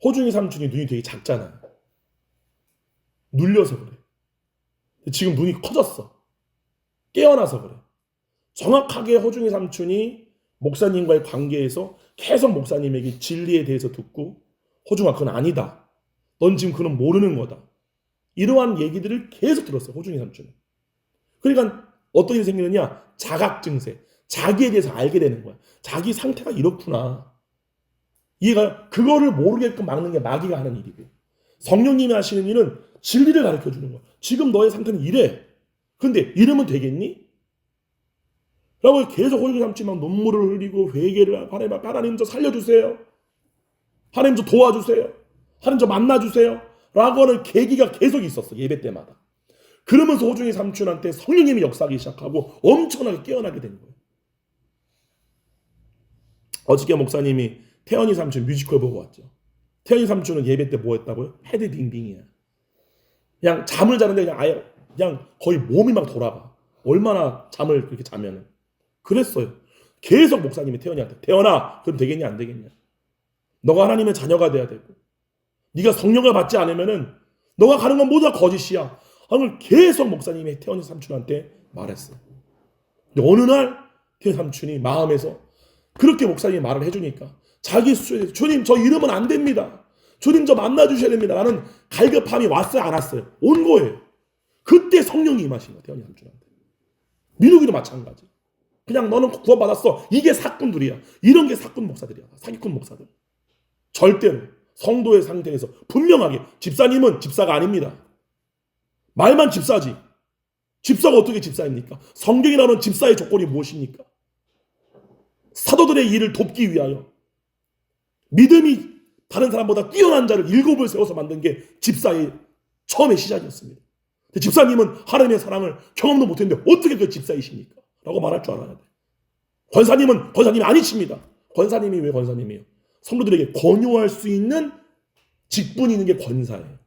호중이 삼촌이 눈이 되게 작잖아요. 눌려서 그래. 지금 눈이 커졌어. 깨어나서 그래. 정확하게 호중이 삼촌이 목사님과의 관계에서 계속 목사님에게 진리에 대해서 듣고 호중아 그건 아니다. 넌 지금 그건 모르는 거다. 이러한 얘기들을 계속 들었어. 호중이 삼촌은. 그러니까 어떤 일이 생기느냐? 자각 증세. 자기에 대해서 알게 되는 거야. 자기 상태가 이렇구나. 이해가 그거를 모르게끔 막는 게 마귀가 하는 일이고 성령님이 하시는 일은 진리를 가르쳐 주는 거야. 지금 너의 상태는 이래. 근데 이러면 되겠니? 라고 계속 호중이 삼촌이 막 눈물을 흘리고 회개를 하나님 저 살려주세요. 하나님 저 도와주세요. 하나님 저 만나주세요. 라고 하는 계기가 계속 있었어. 예배 때마다. 그러면서 호중이 삼촌한테 성령님이 역사하기 시작하고 엄청나게 깨어나게 된 거예요. 어저께 목사님이 태연이 삼촌 뮤지컬 보고 왔죠. 태연이 삼촌은 예배 때 뭐 했다고요? 헤드 빙빙이야. 그냥 잠을 자는데 그냥 아예 그냥 거의 몸이 막 돌아가. 얼마나 잠을 그렇게 자면은. 그랬어요. 계속 목사님이 태연이한테 태연아 그럼 되겠냐 안 되겠냐. 너가 하나님의 자녀가 돼야 되고 네가 성령을 받지 않으면은 너가 가는 건 모두 다 거짓이야. 오늘 계속 목사님이 태원이 삼촌한테 말했어. 근데 어느 날 태원이 삼촌이 마음에서 그렇게 목사님이 말을 해주니까 자기 수준에서 주님 저 이러면 안 됩니다. 주님 저 만나주셔야 됩니다. 라는 갈급함이 왔어요 안 왔어요? 온 거예요. 그때 성령이 임하신 거예요. 태원이 삼촌한테. 민욱이도 마찬가지. 그냥 너는 구원받았어. 이게 사꾼들이야. 이런 게 사꾼 목사들이야. 사기꾼 목사들. 절대로 성도의 상태에서 분명하게 집사님은 집사가 아닙니다. 말만 집사지. 집사가 어떻게 집사입니까? 성경에 나오는 집사의 조건이 무엇입니까? 사도들의 일을 돕기 위하여 믿음이 다른 사람보다 뛰어난 자를 7을 세워서 만든 게 집사의 처음의 시작이었습니다. 집사님은 하나님의 사랑을 경험도 못했는데 어떻게 그 집사이십니까? 라고 말할 줄 알아야 돼. 권사님은 권사님이 아니십니다. 권사님이 왜 권사님이에요? 성도들에게 권유할 수 있는 직분이 있는 게 권사예요.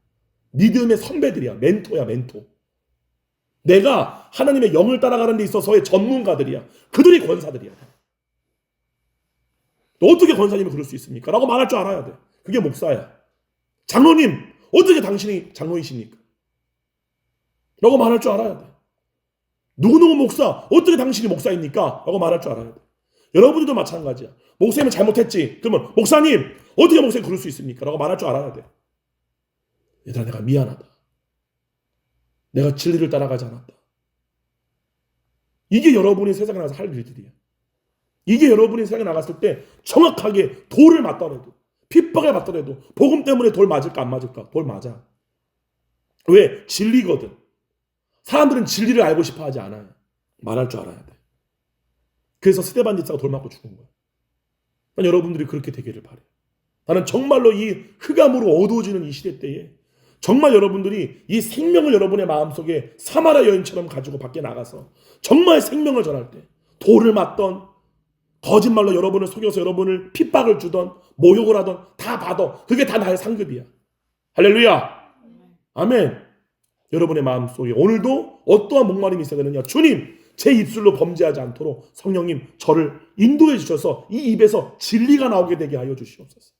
믿음의 선배들이야. 멘토야 멘토. 내가 하나님의 영을 따라가는 데 있어서의 전문가들이야. 그들이 권사들이야. 어떻게 권사님이 그럴 수 있습니까? 라고 말할 줄 알아야 돼. 그게 목사야. 장로님 어떻게 당신이 장로이십니까? 라고 말할 줄 알아야 돼. 누구누구 목사 어떻게 당신이 목사입니까? 라고 말할 줄 알아야 돼. 여러분들도 마찬가지야. 목사님은 잘못했지. 그러면 목사님 어떻게 목사님 그럴 수 있습니까? 라고 말할 줄 알아야 돼. 얘들아 내가 미안하다. 내가 진리를 따라가지 않았다. 이게 여러분이 세상에 나가서 할 일들이야. 이게 여러분이 세상에 나갔을 때 정확하게 돌을 맞더라도 핍박을 받더라도 복음 때문에 돌 맞을까 안 맞을까? 돌 맞아. 왜? 진리거든. 사람들은 진리를 알고 싶어 하지 않아요. 말할 줄 알아야 돼. 그래서 스데반 집사가 돌 맞고 죽은 거야. 난 여러분들이 그렇게 되기를 바래. 나는 정말로 이 흑암으로 어두워지는 이 시대 때에 정말 여러분들이 이 생명을 여러분의 마음속에 사마리아 여인처럼 가지고 밖에 나가서 정말 생명을 전할 때 돌을 맞던 거짓말로 여러분을 속여서 여러분을 핍박을 주던 모욕을 하던 다 받아. 그게 다 나의 상급이야. 할렐루야. 아멘. 여러분의 마음속에 오늘도 어떠한 목마름이 있어야 되느냐. 주님 제 입술로 범죄하지 않도록 성령님 저를 인도해 주셔서 이 입에서 진리가 나오게 되게 하여 주시옵소서.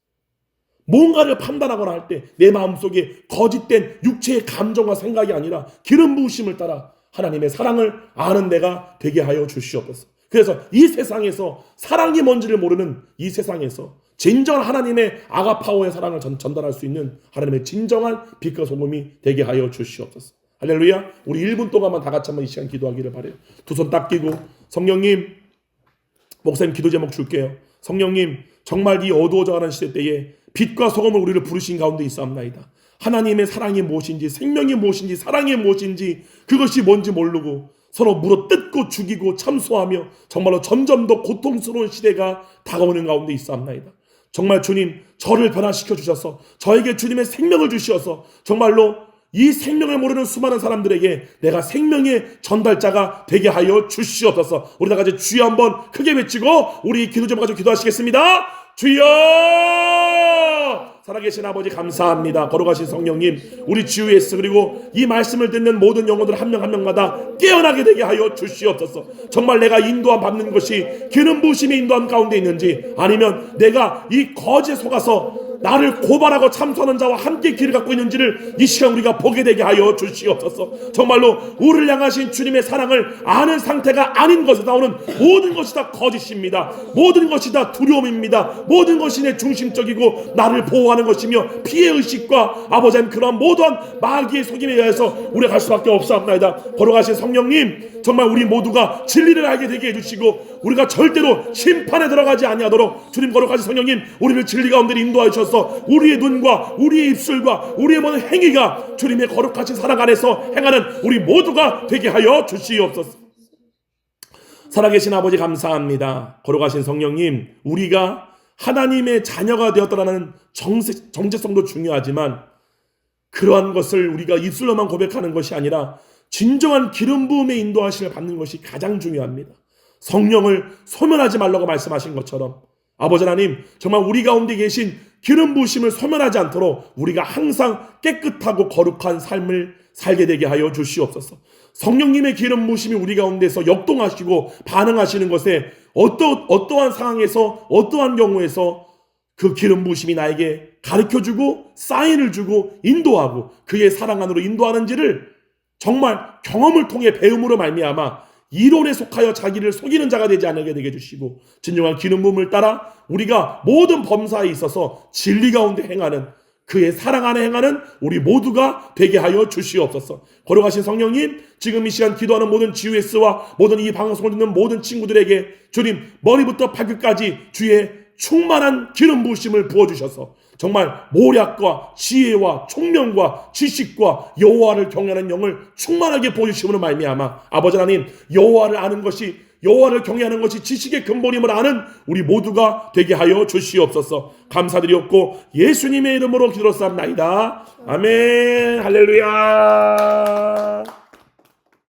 뭔가를 판단하거나 할 때 내 마음속에 거짓된 육체의 감정과 생각이 아니라 기름 부으심을 따라 하나님의 사랑을 아는 내가 되게 하여 주시옵소서. 그래서 이 세상에서 사랑이 뭔지를 모르는 이 세상에서 진정한 하나님의 아가파워의 사랑을 전달할 수 있는 하나님의 진정한 빛과 소금이 되게 하여 주시옵소서. 할렐루야. 우리 1분 동안만 다 같이 한번 이 시간 기도하기를 바라요. 두 손 딱 끼고 성령님 목사님 기도 제목 줄게요. 성령님 정말 이 어두워져가는 시대 때에 빛과 소금을 우리를 부르신 가운데 있사옵나이다. 하나님의 사랑이 무엇인지 생명이 무엇인지 사랑이 무엇인지 그것이 뭔지 모르고 서로 물어뜯고 죽이고 참소하며 정말로 점점 더 고통스러운 시대가 다가오는 가운데 있사옵나이다. 정말 주님 저를 변화시켜 주셔서 저에게 주님의 생명을 주시어서 정말로 이 생명을 모르는 수많은 사람들에게 내가 생명의 전달자가 되게 하여 주시옵소서. 우리 다 같이 주여 한번 크게 외치고 우리 기도 제목 가지고 기도하시겠습니다. 주여! 살아계신 아버지 감사합니다. 걸어가신 성령님 우리 주위에서 그리고 이 말씀을 듣는 모든 영혼들 한 명 한 명마다 깨어나게 되게 하여 주시옵소서. 정말 내가 인도함 받는 것이 기름 부으심의 인도함 가운데 있는지 아니면 내가 이 거짓에 속아서 나를 고발하고 참소하는 자와 함께 길을 갖고 있는지를 이 시간 우리가 보게 되게 하여 주시옵소서. 정말로 우리를 향하신 주님의 사랑을 아는 상태가 아닌 것에서 나오는 모든 것이 다 거짓입니다. 모든 것이 다 두려움입니다. 모든 것이 내 중심적이고 나를 보호하는 것이며 피해의식과 아버지 하나님 그러한 모든 마귀의 속임에 의해서 우리가 갈 수밖에 없사옵나이다. 걸어가신 성령님 정말 우리 모두가 진리를 알게 되게 해주시고 우리가 절대로 심판에 들어가지 아니하도록 주님 걸어가신 성령님 우리를 진리 가운데 인도하여 주셔서 우리의 눈과 우리의 입술과 우리의 모든 행위가 주님의 거룩하신 사랑 안에서 행하는 우리 모두가 되게 하여 주시옵소서. 살아계신 아버지 감사합니다. 걸어가신 성령님 우리가 하나님의 자녀가 되었다라는 정체성도 중요하지만 그러한 것을 우리가 입술로만 고백하는 것이 아니라 진정한 기름 부음의 인도하심을 받는 것이 가장 중요합니다. 성령을 소멸하지 말라고 말씀하신 것처럼 아버지 하나님 정말 우리 가운데 계신 기름 부으심을 소멸하지 않도록 우리가 항상 깨끗하고 거룩한 삶을 살게 되게 하여 주시옵소서. 성령님의 기름 부으심이 우리 가운데서 역동하시고 반응하시는 것에 어떠한 상황에서 어떠한 경우에서 그 기름 부으심이 나에게 가르쳐주고 사인을 주고 인도하고 그의 사랑 안으로 인도하는지를 정말 경험을 통해 배움으로 말미암아 이론에 속하여 자기를 속이는 자가 되지 않게 되게 해주시고 진정한 기름 부음을 따라 우리가 모든 범사에 있어서 진리 가운데 행하는 그의 사랑 안에 행하는 우리 모두가 되게 하여 주시옵소서. 거룩하신 성령님, 지금 이 시간 기도하는 모든 GUS와 모든 이 방송을 듣는 모든 친구들에게 주님 머리부터 발끝까지 주의 충만한 기름 부으심을 부어주셔서 정말 모략과 지혜와 총명과 지식과 여호와를 경외하는 영을 충만하게 부어주심으로 말미암아 아버지 하나님, 여호와를 아는 것이, 여호와를 경외하는 것이 지식의 근본임을 아는 우리 모두가 되게 하여 주시옵소서. 감사드리옵고 예수님의 이름으로 기도했사옵나이다. 아멘. 할렐루야.